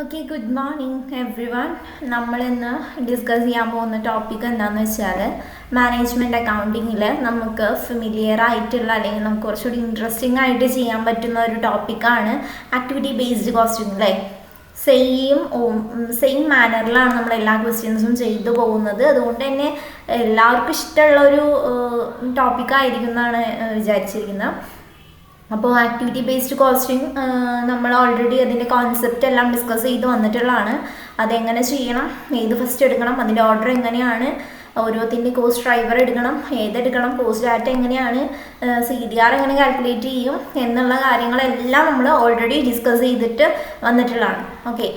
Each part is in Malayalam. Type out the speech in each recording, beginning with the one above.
Okay, good morning every one. നമ്മളിന്ന് ഡിസ്കസ് ചെയ്യാൻ പോകുന്ന ടോപ്പിക് എന്താണെന്ന് വെച്ചാൽ മാനേജ്മെൻറ്റ് അക്കൗണ്ടിങ്ങിൽ നമുക്ക് ഫെമിലിയർ ആയിട്ടുള്ള അല്ലെങ്കിൽ നമുക്ക് കുറച്ചുകൂടി ഇൻട്രസ്റ്റിംഗ് ആയിട്ട് ചെയ്യാൻ പറ്റുന്ന ഒരു ടോപ്പിക്കാണ് ആക്ടിവിറ്റി ബേസ്ഡ് കോസ്റ്റിംഗ് അല്ലേ. സെയിം മാനറിലാണ് നമ്മൾ എല്ലാ ക്വസ്റ്റ്യൻസും ചെയ്തു പോകുന്നത്. അതുകൊണ്ട് തന്നെ എല്ലാവർക്കും ഇഷ്ടമുള്ളൊരു ടോപ്പിക്കായിരിക്കും എന്നാണ് വിചാരിച്ചിരിക്കുന്നത്. അപ്പോൾ ആക്ടിവിറ്റി ബേസ്ഡ് കോസ്റ്റിംഗ് നമ്മൾ ഓൾറെഡി അതിൻ്റെ കോൺസെപ്റ്റ് എല്ലാം ഡിസ്കസ് ചെയ്ത് വന്നിട്ടുള്ളതാണ്. അതെങ്ങനെ ചെയ്യണം, ഏത് ഫസ്റ്റ് എടുക്കണം, അതിൻ്റെ ഓർഡർ എങ്ങനെയാണ്, ഓരോത്തിൻ്റെ കോസ്റ്റ് ഡ്രൈവർ എടുക്കണം, ഏതെടുക്കണം, കോസ്റ്റ് ഡാറ്റ എങ്ങനെയാണ്, CDR എങ്ങനെ കാൽക്കുലേറ്റ് ചെയ്യും എന്നുള്ള കാര്യങ്ങളെല്ലാം നമ്മൾ ഓൾറെഡി ഡിസ്കസ് ചെയ്തിട്ട് വന്നിട്ടുള്ളതാണ്. ഓക്കെ,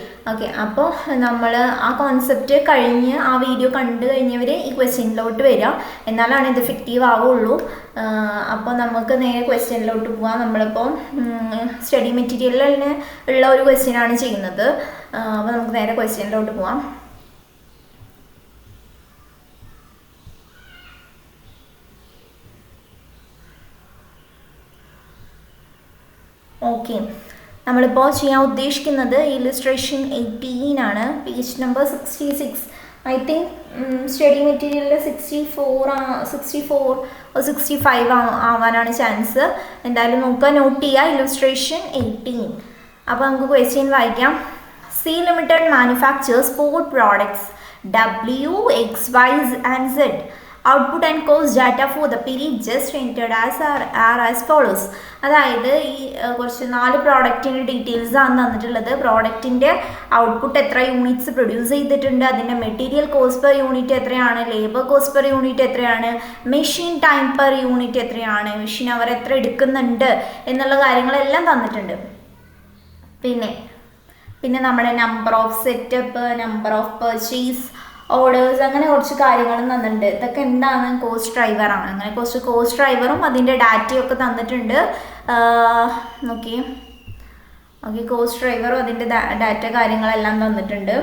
അപ്പോൾ നമ്മൾ ആ കോൺസെപ്റ്റ് കഴിഞ്ഞ് ആ വീഡിയോ കണ്ടു കഴിഞ്ഞവർ ഈ ക്വസ്റ്റ്യനിലോട്ട് വരിക, എന്നാലാണ് ഇത് എഫക്റ്റീവ് ആവുള്ളൂ. അപ്പോൾ നമുക്ക് നേരെ ക്വസ്റ്റ്യനിലോട്ട് പോകാം. നമ്മളിപ്പോൾ സ്റ്റഡി മെറ്റീരിയലിൽ ഉള്ള ഒരു ക്വസ്റ്റ്യനാണ് ചെയ്യുന്നത്. അപ്പോൾ നമുക്ക് നേരെ ക്വസ്റ്റ്യനിലോട്ട് പോകാം. ഓക്കെ, നമ്മളിപ്പോൾ ചെയ്യാൻ ഉദ്ദേശിക്കുന്നത് ഇല്ലുസ്ട്രേഷൻ 18 ആണ്, page number 66. I think study മെറ്റീരിയലിൽ 65 ആവാനാണ് ചാൻസ്. എന്തായാലും നമുക്ക് നോട്ട് ചെയ്യുക, ഇല്ലുസ്ട്രേഷൻ 18. അപ്പോൾ നമുക്ക് ക്വസ്റ്റ്യൻ വായിക്കാം. C limited manufacturers 4 products W, X, Y and Z. Output and cost data for the period just entered are as follows. അതായത് ഈ കുറച്ച് 4 പ്രോഡക്റ്റിൻ്റെ ഡീറ്റെയിൽസ് ആണ് തന്നിട്ടുള്ളത്. പ്രോഡക്റ്റിൻ്റെ ഔട്ട്പുട്ട് എത്ര യൂണിറ്റ്സ് പ്രൊഡ്യൂസ് ചെയ്തിട്ടുണ്ട്, അതിൻ്റെ മെറ്റീരിയൽ കോസ്റ്റ് പെർ യൂണിറ്റ് എത്രയാണ്, ലേബർ കോസ്റ്റ് പെർ യൂണിറ്റ് എത്രയാണ്, മെഷീൻ ടൈം പെർ യൂണിറ്റ് എത്രയാണ്, മെഷീൻ അവർ എത്ര എടുക്കുന്നുണ്ട് എന്നുള്ള കാര്യങ്ങളെല്ലാം തന്നിട്ടുണ്ട്. പിന്നെ നമ്മുടെ number of setup, number of purchase orders, അങ്ങനെ കുറച്ച് കാര്യങ്ങളും തന്നിട്ടുണ്ട്. ഇതൊക്കെ എന്താണ്? കോസ്റ്റ് ഡ്രൈവറാണ്. അങ്ങനെ കുറച്ച് കോസ്റ്റ് ഡ്രൈവറും അതിൻ്റെ ഡാറ്റയും ഒക്കെ തന്നിട്ടുണ്ട്. ഓക്കെ, കോസ്റ്റ് ഡ്രൈവറും അതിൻ്റെ ഡാറ്റ കാര്യങ്ങളെല്ലാം തന്നിട്ടുണ്ട്.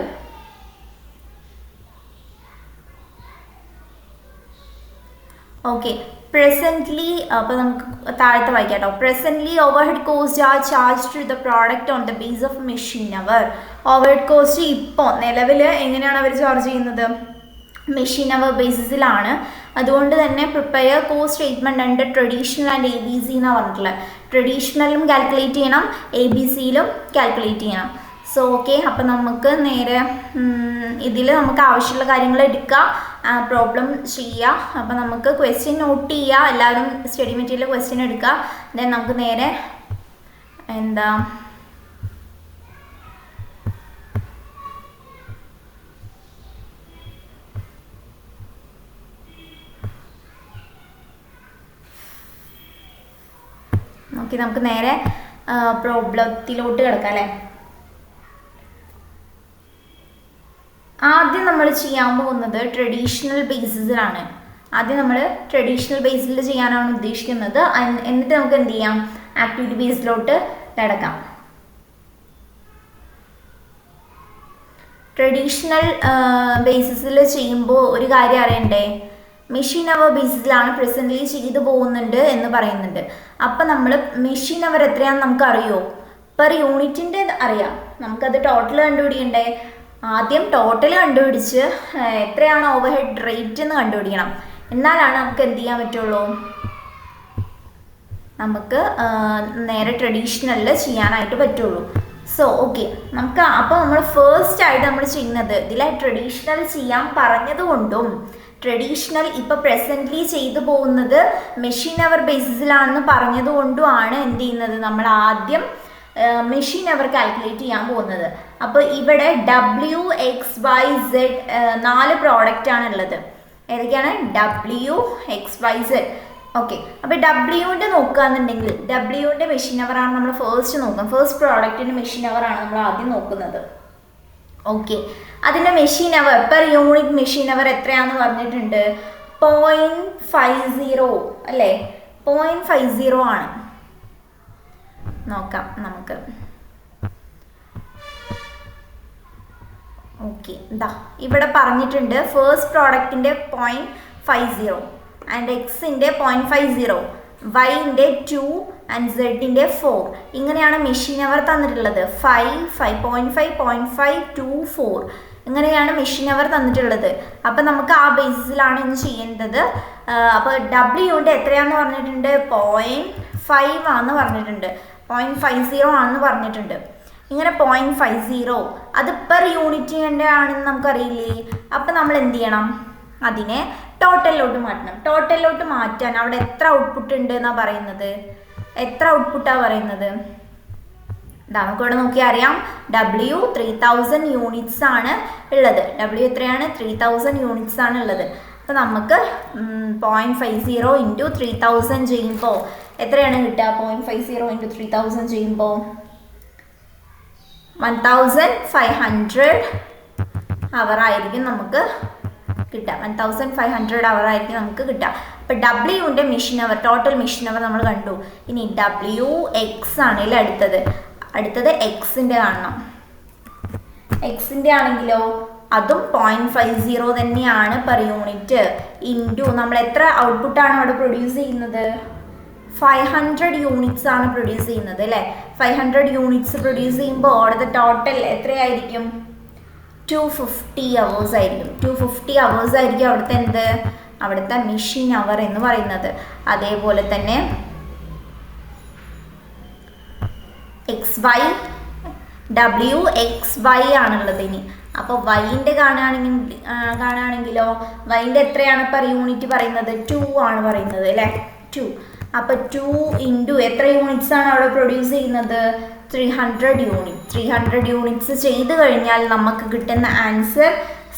ഓക്കെ, പ്രസൻ്റ്ലി, അപ്പോൾ നമുക്ക് താഴത്തെ വായിക്കാം കേട്ടോ. Presently overhead cost are charge to the product on the base of machine hour. Overhead cost ഇപ്പോൾ നിലവിൽ എങ്ങനെയാണ് അവർ ചാർജ് ചെയ്യുന്നത്? Machine hour ബേസിസിലാണ്. അതുകൊണ്ട് തന്നെ prepare cost statement under traditional and ABC എന്നാണ് പറഞ്ഞിട്ടുള്ളത്. ട്രഡീഷണലും കാൽക്കുലേറ്റ് ചെയ്യണം, ABCയിലും കാൽക്കുലേറ്റ് ചെയ്യണം. സോ ഓക്കെ, അപ്പം നമുക്ക് നേരെ ഇതിൽ നമുക്ക് ആവശ്യമുള്ള കാര്യങ്ങൾ എടുക്കുക, പ്രോബ്ലം ചെയ്യുക. അപ്പം നമുക്ക് ക്വസ്റ്റ്യൻ നോട്ട് ചെയ്യുക, എല്ലാവരും സ്റ്റഡി മെറ്റീരിയൽ ക്വസ്റ്റ്യൻ എടുക്കുക. ദെൻ നമുക്ക് നേരെ നമുക്ക് നേരെ പ്രോബ്ലത്തിലോട്ട് കിടക്കാം അല്ലേ. ആദ്യം നമ്മൾ ചെയ്യാൻ പോകുന്നത് ട്രഡീഷണൽ ബേസിസിലാണ്. ആദ്യം നമ്മൾ ട്രഡീഷണൽ ബേസിൽ ചെയ്യാനാണ് ഉദ്ദേശിക്കുന്നത്. എന്നിട്ട് നമുക്ക് എന്ത് ചെയ്യാം, ആക്ടിവിറ്റി ബേസിലോട്ട് കിടക്കാം. ട്രഡീഷണൽ ബേസിസിൽ ചെയ്യുമ്പോൾ ഒരു കാര്യം അറിയണ്ടേ, മെഷീൻ അവർ ബേസിസിലാണ് പ്രസൻ്റ്ലി ചെയ്തു പോകുന്നുണ്ട് എന്ന് പറയുന്നുണ്ട്. അപ്പം നമ്മൾ മെഷീൻ അവർ എത്രയാണെന്ന് നമുക്കറിയോ? പെർ യൂണിറ്റിൻ്റെ അറിയാം. നമുക്കത് ടോട്ടൽ കണ്ടുപിടിക്കണ്ടേ. ആദ്യം ടോട്ടൽ കണ്ടുപിടിച്ച് എത്രയാണ് ഓവർഹെഡ് റേറ്റ് എന്ന് കണ്ടുപിടിക്കണം. എന്നാലാണ് നമുക്ക് എന്ത് ചെയ്യാൻ പറ്റുള്ളൂ, നമുക്ക് നേരെ ട്രഡീഷണലിൽ ചെയ്യാനായിട്ട് പറ്റുള്ളൂ. സോ ഓക്കെ, നമുക്ക് അപ്പോൾ നമ്മൾ ഫസ്റ്റ് ആയിട്ട് നമ്മൾ ചെയ്യുന്നത് ഇതിലെ ട്രഡീഷണൽ ചെയ്യാൻ പറഞ്ഞതുകൊണ്ടും ട്രഡീഷണൽ ഇപ്പോൾ പ്രസൻ്റ്ലി ചെയ്തു പോകുന്നത് മെഷീൻ അവർ ബേസിസിലാണെന്ന് പറഞ്ഞതുകൊണ്ടുമാണ് എന്ത് ചെയ്യുന്നത്, നമ്മൾ ആദ്യം മെഷീൻ അവർ കാൽക്കുലേറ്റ് ചെയ്യാൻ പോകുന്നത്. അപ്പോൾ ഇവിടെ W, X, Y, Z 4 product ആണുള്ളത്. ഏതൊക്കെയാണ്? W, X, Y, Z. Okay, അപ്പോൾ ഡബ്ല്യുവിൻ്റെ നോക്കുകയെന്നുണ്ടെങ്കിൽ ഡബ്ല്യുവിൻ്റെ മെഷീൻ അവറാണ് നമ്മൾ ഫസ്റ്റ് നോക്കുക. ഫസ്റ്റ് പ്രോഡക്റ്റിൻ്റെ മെഷീൻ അവറാണ് നമ്മൾ ആദ്യം നോക്കുന്നത്. ഓക്കെ, അതിൻ്റെ machine hour per unit machine hour എത്രയാണെന്ന് പറഞ്ഞിട്ടുണ്ട്? 0.50 അല്ലേ, 0.50 ആണ്. നോക്കാം നമുക്ക്. ഓക്കെ, ഇവിടെ പറഞ്ഞിട്ടുണ്ട് ഫസ്റ്റ് പ്രോഡക്റ്റിൻ്റെ 0.50 ആൻഡ് എക്സിൻ്റെ 0.50, വൈൻ്റെ 2 ആൻഡ് സെഡിൻ്റെ 4. ഇങ്ങനെയാണ് മെഷീൻ അവർ തന്നിട്ടുള്ളത്. 5, 5.5, 0.5, 2, 4 ഇങ്ങനെയാണ് മെഷീൻ അവർ തന്നിട്ടുള്ളത്. അപ്പം നമുക്ക് ആ ബേസിസിലാണ് ഇന്ന് ചെയ്യേണ്ടത്. അപ്പോൾ ഡബ്ല്യുവിൻ്റെ എത്രയാണെന്ന് പറഞ്ഞിട്ടുണ്ട്? 0.5 ആണെന്ന് പറഞ്ഞിട്ടുണ്ട്, 0.50 ആണെന്ന് പറഞ്ഞിട്ടുണ്ട്. ഇങ്ങനെ 0.50 അത് പെർ യൂണിറ്റിൻ്റെ ആണെന്ന് നമുക്കറിയില്ലേ. അപ്പം നമ്മൾ എന്ത് ചെയ്യണം? അതിനെ ടോട്ടലിലോട്ട് മാറ്റണം. ടോട്ടലിലോട്ട് മാറ്റാൻ അവിടെ എത്ര ഔട്ട്പുട്ട് ഉണ്ട് എന്നാണ് പറയുന്നത്? എത്ര ഔട്ട്പുട്ടാണ് പറയുന്നത്? നമുക്കിവിടെ നോക്കി അറിയാം. W 3000 യൂണിറ്റ്സ് ആണ് ഉള്ളത്. W എത്രയാണ്? 3000 യൂണിറ്റ്സ് ആണ് ഉള്ളത്. അപ്പോൾ നമുക്ക് 0.50 ഇൻറ്റു 3000 ചെയ്യുമ്പോൾ എത്രയാണ് കിട്ടുക? 0.50 ഇൻറ്റു 3000 ചെയ്യുമ്പോൾ 1500 അവർ ആയിരിക്കും നമുക്ക് കിട്ടുക. 1500 അവർ ആയിരിക്കും നമുക്ക് കിട്ടുക. അപ്പോൾ ഡബ്ല്യുവിൻ്റെ machine hour, total machine hour നമ്മൾ കണ്ടു. ഇനി WX ആണെങ്കിൽ അടുത്തത് എക്സിൻ്റെ കാണണം. എക്സിൻ്റെ ആണെങ്കിലോ അതും 0.50 തന്നെയാണ് പെർ യൂണിറ്റ് ഇൻറ്റു നമ്മൾ എത്ര ഔട്ട്പുട്ടാണ് അവിടെ പ്രൊഡ്യൂസ് ചെയ്യുന്നത്? 500 യൂണിറ്റ്സ് ആണ് പ്രൊഡ്യൂസ് ചെയ്യുന്നത് അല്ലേ. 500 യൂണിറ്റ്സ് പ്രൊഡ്യൂസ് ചെയ്യുമ്പോൾ അവിടുത്തെ ടോട്ടൽ എത്രയായിരിക്കും? 250 hours ആയിരിക്കും. 250 hours ആയിരിക്കും അവിടുത്തെ മെഷീൻ അവർ എന്ന് പറയുന്നത്. അതേപോലെ തന്നെ WXY ആണുള്ളത് ഇനി. അപ്പോൾ വൈൻ്റെ കാണുകയാണെങ്കിലോ വൈൻ്റെ എത്രയാണ് പെർ യൂണിറ്റ് പറയുന്നത്? 2 ആണ് പറയുന്നത് അല്ലേ, 2. അപ്പോൾ 2 ഇൻറ്റു എത്ര യൂണിറ്റ്സ് ആണ് അവിടെ പ്രൊഡ്യൂസ് ചെയ്യുന്നത്? 300 യൂണിറ്റ്. 300 യൂണിറ്റ്സ് ചെയ്ത് കഴിഞ്ഞാൽ നമുക്ക് കിട്ടുന്ന ആൻസർ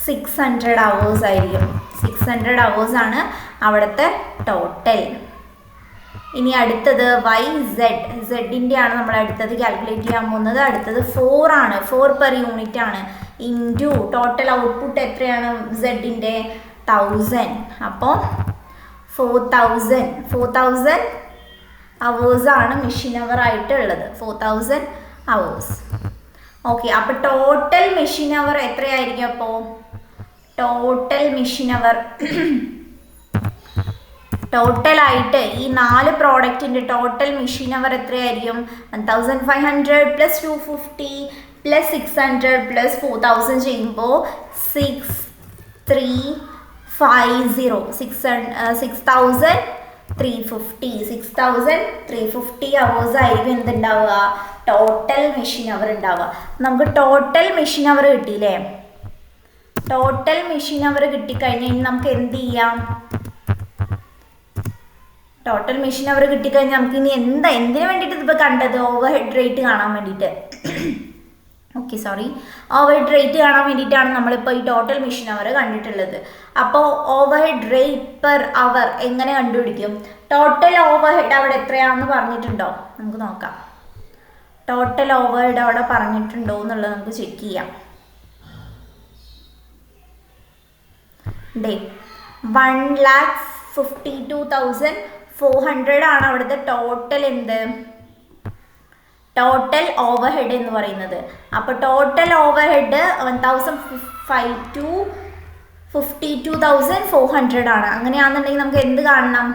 600 hours ആയിരിക്കും. 600 hours ആണ് അവിടുത്തെ ടോട്ടൽ. ഇനി അടുത്തത് സെഡിൻ്റെ ആണ് നമ്മൾ അടുത്തത് കാൽക്കുലേറ്റ് ചെയ്യാൻ പോകുന്നത്. അടുത്തത് 4 ആണ്. 4 പെർ യൂണിറ്റ് ആണ് ഇൻറ്റു ടോട്ടൽ ഔട്ട്പുട്ട് എത്രയാണ് സെഡിൻ്റെ? 1000. അപ്പോൾ 4000 hours ആണ് മെഷീൻ അവർ ആയിട്ടുള്ളത്. 4000 hours. ഓക്കെ, അപ്പോൾ ടോട്ടൽ മെഷീൻ അവർ എത്രയായിരിക്കും? അപ്പോൾ ടോട്ടൽ മെഷീൻ അവർ ടോട്ടലായിട്ട് ഈ 4 പ്രോഡക്റ്റിൻ്റെ ടോട്ടൽ മെഷീൻ അവർ എത്രയായിരിക്കും? 1500 പ്ലസ് 250 പ്ലസ് 600 പ്ലസ് 4000 ചെയ്യുമ്പോൾ 6350 hours ആയിരിക്കും എന്തുണ്ടാവുക? ടോട്ടൽ മെഷീൻ അവർ ഉണ്ടാവുക. നമുക്ക് ടോട്ടൽ മെഷീൻ അവർ കിട്ടിയില്ലേ? ടോട്ടൽ മെഷീൻ അവർ കിട്ടിക്കഴിഞ്ഞാൽ ഇനി നമുക്ക് എന്ത് ചെയ്യാം? ടോട്ടൽ മെഷീൻ അവർ കിട്ടിക്കഴിഞ്ഞാൽ നമുക്ക് ഇനി എന്തിനു വേണ്ടിയിട്ട് ഇതിപ്പോൾ കണ്ടത്? ഓവർ ഹെഡ് റേറ്റ് കാണാൻ വേണ്ടിയിട്ട്. ഓവർ ഹെഡ് റേറ്റ് കാണാൻ വേണ്ടിയിട്ടാണ് നമ്മളിപ്പോൾ ഈ ടോട്ടൽ മെഷീൻ അവർ കണ്ടിട്ടുള്ളത്. അപ്പോൾ ഓവർ ഹെഡ് റേറ്റ് പെർ അവർ എങ്ങനെ കണ്ടുപിടിക്കും? ടോട്ടൽ ഓവർ ഹെഡ് അവിടെ എത്രയാണെന്ന് പറഞ്ഞിട്ടുണ്ടോ? നമുക്ക് നോക്കാം. ടോട്ടൽ ഓവർ ഹെഡ് അവിടെ പറഞ്ഞിട്ടുണ്ടോ എന്നുള്ളത് നമുക്ക് ചെക്ക് ചെയ്യാം. 1,52,400 ആണ് അവിടുത്തെ ടോട്ടൽ ടോട്ടൽ ഓവർ ഹെഡ് എന്ന് പറയുന്നത്. അപ്പോൾ ടോട്ടൽ ഓവർ ഹെഡ് 1,52,400 ആണ്. അങ്ങനെയാണെന്നുണ്ടെങ്കിൽ നമുക്ക് എന്ത് കാണണം?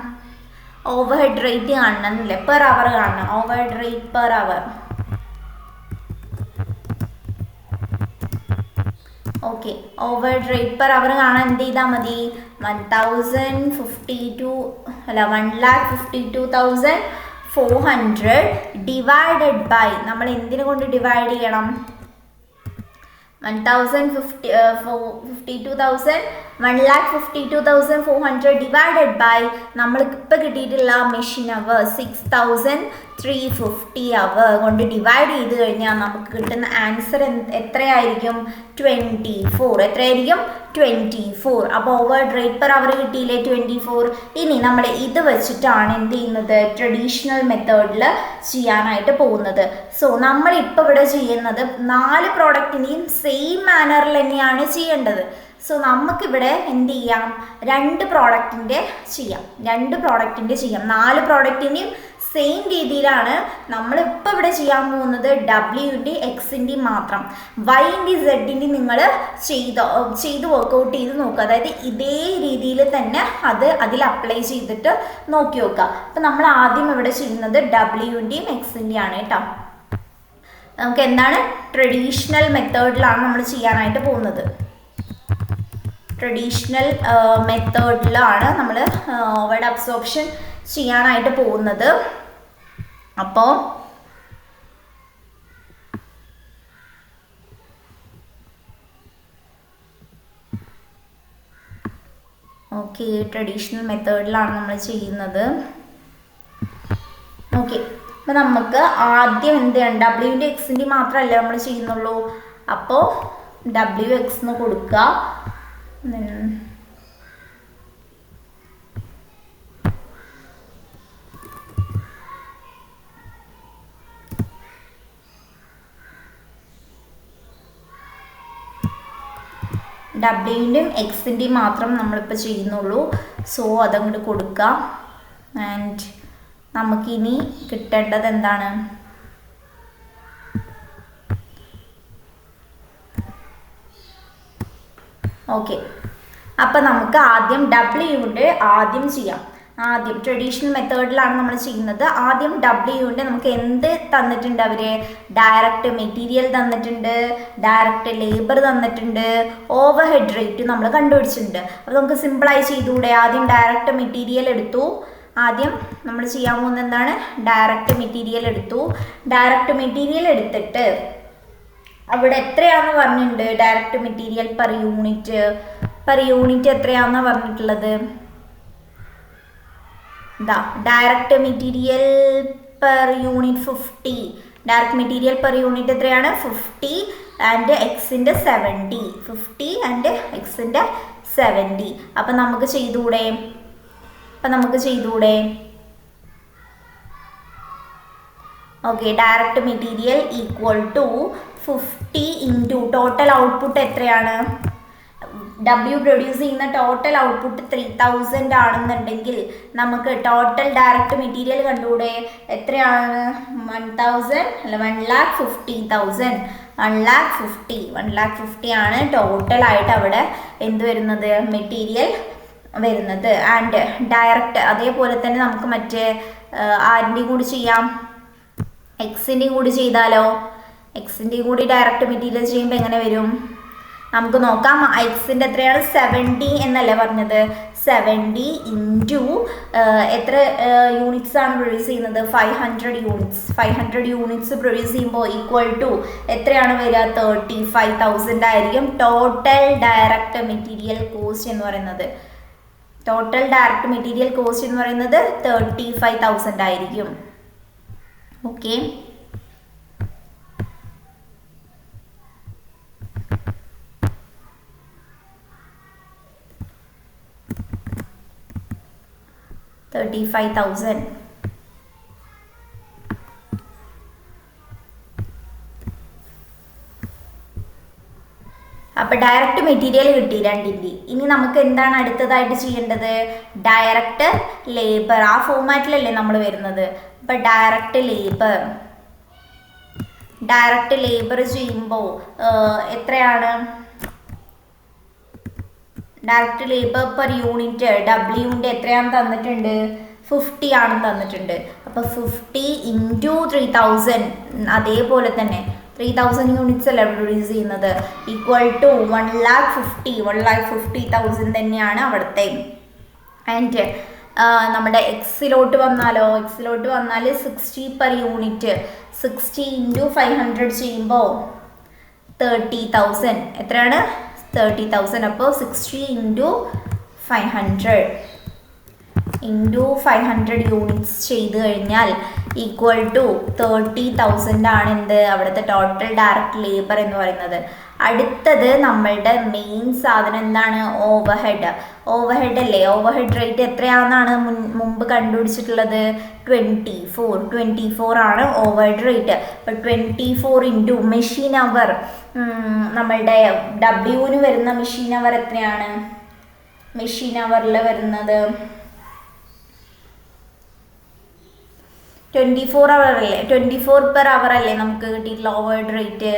ഓവർ ഹെഡ് റേറ്റ് കാണണം എന്നല്ലേ, പെർ അവർ കാണണം. ഓവർ ഹെഡ് റേറ്റ് പെർ അവർ. Okay, over head rate per അവർ കാണാൻ എന്ത് ചെയ്താൽ മതി? 1,52,400 ഡിവൈഡഡ് ബൈ നമ്മൾ എന്തിനെ കൊണ്ട് ഡിവൈഡ് ചെയ്യണം? 1,52,400 ഡിവൈഡഡ് ബൈ നമ്മൾക്ക് ഇപ്പോൾ കിട്ടിയിട്ടുള്ള മെഷീൻ അവർ 6,350 അവർ കൊണ്ട് ഡിവൈഡ് ചെയ്ത് കഴിഞ്ഞാൽ നമുക്ക് കിട്ടുന്ന ആൻസർ എത്രയായിരിക്കും? 24. എത്രയായിരിക്കും? 24. അപ്പോൾ ഓവർ റേറ്റ് പെർ അവർ കിട്ടിയില്ലേ? 24. ഇനി നമ്മൾ ഇത് വെച്ചിട്ടാണ് എന്ത് ചെയ്യുന്നത്? ട്രഡീഷണൽ മെത്തേഡിൽ ചെയ്യാനായിട്ട് പോകുന്നത്. സോ നമ്മളിപ്പോൾ ഇവിടെ ചെയ്യുന്നത് 4 പ്രോഡക്റ്റിൻ്റെയും സെയിം മാനറിൽ തന്നെയാണ് ചെയ്യേണ്ടത്. സോ നമുക്കിവിടെ എന്ത് ചെയ്യാം? 2 പ്രോഡക്റ്റിൻ്റെ ചെയ്യാം. 4 പ്രോഡക്റ്റിൻ്റെയും സെയിം രീതിയിലാണ് നമ്മളിപ്പോൾ ഇവിടെ ചെയ്യാൻ പോകുന്നത് ഡബ്ല്യുവിൻ്റെ എക്സിൻ്റെ മാത്രം. വൈൻ്റെ സെഡിൻ്റെ നിങ്ങൾ ചെയ്ത് വർക്കൗട്ട് ചെയ്ത് നോക്കുക. അതായത് ഇതേ രീതിയിൽ തന്നെ അതിൽ അപ്ലൈ ചെയ്തിട്ട് നോക്കി നോക്കുക. അപ്പം നമ്മൾ ആദ്യം ഇവിടെ ചെയ്യുന്നത് ഡബ്ല്യുവിൻ്റെയും എക്സിൻ്റെയും ആണ് കേട്ടോ. നമുക്ക് എന്താണ് ട്രഡീഷണൽ മെത്തേഡിലാണ് നമ്മൾ ചെയ്യാനായിട്ട് പോകുന്നത്. ട്രഡീഷണൽ മെത്തേഡിലാണ് നമ്മൾ ഓവർഹെഡ് അബ്സോർപ്ഷൻ ചെയ്യാനായിട്ട് പോകുന്നത്. അപ്പോൾ ഓക്കെ, ട്രഡീഷണൽ മെത്തേഡിലാണ് നമ്മൾ ചെയ്യുന്നത്. ഓക്കെ, അപ്പോൾ നമുക്ക് ആദ്യം എന്ത് ചെയ്യണം, ഡബ്ല്യുവിൻ്റെ എക്സിൻ്റെ മാത്രമല്ല നമ്മൾ ചെയ്യുന്നുള്ളൂ. അപ്പോൾ WX എന്ന് കൊടുക്കുക. ഡബ്ല്യുവിൻ്റെയും എക്സിൻ്റെയും മാത്രം നമ്മളിപ്പോൾ ചെയ്യുന്നുള്ളൂ. സോ അതങ്ങോട്ട് കൊടുക്കുക. ആൻഡ് നമുക്കിനി കിട്ടേണ്ടത് എന്താണ്, ഓക്കെ. അപ്പം നമുക്ക് ആദ്യം ഡബ്ല്യുവിൻ്റെ ആദ്യം ചെയ്യാം. ആദ്യം ട്രഡീഷണൽ മെത്തേഡിലാണ് നമ്മൾ ചെയ്യുന്നത്. ആദ്യം ഡബ്ല്യുവിൻ്റെ നമുക്ക് എന്ത് തന്നിട്ടുണ്ട്, അവർ ഡയറക്റ്റ് മെറ്റീരിയൽ തന്നിട്ടുണ്ട്, ഡയറക്റ്റ് ലേബർ തന്നിട്ടുണ്ട്, ഓവർ ഹെഡ് റേറ്റ് നമ്മൾ കണ്ടുപിടിച്ചിട്ടുണ്ട്. അപ്പോൾ നമുക്ക് സിമ്പിളായി ചെയ്തുകൂടെ. ആദ്യം ഡയറക്റ്റ് മെറ്റീരിയൽ എടുത്തു. ആദ്യം നമ്മൾ ചെയ്യാൻ പോകുന്നത് എന്താണ്, ഡയറക്റ്റ് മെറ്റീരിയൽ എടുത്തു. ഡയറക്റ്റ് മെറ്റീരിയൽ എടുത്തിട്ട് അവിടെ എത്രയാണെന്ന് പറഞ്ഞിട്ടുണ്ട്, ഡയറക്റ്റ് മെറ്റീരിയൽ പെർ യൂണിറ്റ് എത്രയാണെന്നാണ് പറഞ്ഞിട്ടുള്ളത്. ഇതാ direct material per unit 50. Direct material per unit എത്രയാണ്, 50 ആൻഡ് എക്സിൻ്റെ 70. 50 ആൻഡ് എക്സിൻ്റെ 70. അപ്പം നമുക്ക് ചെയ്തുകൂടെ. Okay, direct material equal to 50 into total output എത്രയാണ്, W പ്രൊഡ്യൂസ് ചെയ്യുന്ന ടോട്ടൽ ഔട്ട്പുട്ട് 3000 ആണെന്നുണ്ടെങ്കിൽ നമുക്ക് ടോട്ടൽ ഡയറക്റ്റ് മെറ്റീരിയൽ കണ്ടുകൂടെ. എത്രയാണ്, 1,50,000 1,50,000 ആണ് ടോട്ടലായിട്ട് അവിടെ എന്ത് വരുന്നത്, മെറ്റീരിയൽ വരുന്നത്. ആൻഡ് ഡയറക്റ്റ് അതേപോലെ തന്നെ നമുക്ക് മറ്റേ ആരിൻ്റെയും കൂടി ചെയ്യാം, എക്സിൻ്റെയും കൂടി ചെയ്താലോ. എക്സിൻ്റെയും കൂടി ഡയറക്റ്റ് മെറ്റീരിയൽ ചെയ്യുമ്പോൾ എങ്ങനെ വരും നമുക്ക് നോക്കാം. എക്സിൻ്റെ എത്രയാണ്, 70 എന്നല്ലേ പറഞ്ഞത്. 70 ഇൻറ്റു എത്ര യൂണിറ്റ്സ് ആണ് പ്രൊഡ്യൂസ് ചെയ്യുന്നത്, 500 യൂണിറ്റ്സ് പ്രൊഡ്യൂസ് ചെയ്യുമ്പോൾ ഈക്വൽ ടു എത്രയാണ് വരിക, 35,000 ആയിരിക്കും ടോട്ടൽ ഡയറക്റ്റ് മെറ്റീരിയൽ കോസ്റ്റ് എന്ന് പറയുന്നത്. 35,000 ആയിരിക്കും. ഓക്കെ, $35,000. അപ്പോൾ ഡയറക്റ്റ് മെറ്റീരിയൽ കിട്ടി 2. ഇനി നമുക്ക് എന്താണ് അടുത്തതായിട്ട് ചെയ്യേണ്ടത്, ഡയറക്റ്റ് ലേബർ. ആ ഫോമാറ്റിലല്ലേ നമ്മൾ വരുന്നത്. അപ്പോൾ ഡയറക്റ്റ് ലേബർ ചെയ്യുമ്പോൾ എത്രയാണ്, ഡയറക്റ്റ് ലേബർ പെർ യൂണിറ്റ് ഡബ്ല്യുവിൻ്റെ എത്രയാണ് തന്നിട്ടുണ്ട്, 50 ആണ് തന്നിട്ടുണ്ട്. അപ്പോൾ 50 ഇൻറ്റു 3000 അതേപോലെ തന്നെ 3000 യൂണിറ്റ്സ് അല്ലേ പ്രൊഡ്യൂസ് ചെയ്യുന്നത്, ഈക്വൽ ടു 1,50,000 തന്നെയാണ് അവിടുത്തെ. ആൻഡ് നമ്മുടെ എക്സിലോട്ട് വന്നാൽ 60 പെർ യൂണിറ്റ്, 60 ഇൻറ്റു 500 ചെയ്യുമ്പോൾ 30,000 എത്രയാണ്, 30,000. അപ്പോൾ 60 ഇൻറ്റു 500 യൂണിറ്റ്സ് ചെയ്ത് കഴിഞ്ഞാൽ ഈക്വൽ ടു 30,000 ആണ് എന്ത് അവിടുത്തെ ടോട്ടൽ ഡയറക്റ്റ് ലേബർ എന്ന് പറയുന്നത്. അടുത്തത് നമ്മളുടെ മെയിൻ സാധനം എന്താണ്, ഓവർഹെഡ് അല്ലേ. ഓവർഹെഡ് റേറ്റ് എത്രയാണെന്നാണ് മുമ്പ് കണ്ടുപിടിച്ചിട്ടുള്ളത്, 24 ആണ് ഓവർഹെഡ് റേറ്റ്. അപ്പോൾ 24 ഇൻറ്റു മെഷീൻ അവർ, നമ്മളുടെ ഡബ്ല്യുവിന് വരുന്ന മെഷീൻ അവർ എത്രയാണ്, മെഷീൻ അവറിൽ വരുന്നത് 24 അവർ അല്ലേ, 24 പെർ അവർ അല്ലേ നമുക്ക് കിട്ടിയിട്ടുള്ള ഓവർഹെഡ് റേറ്റ്.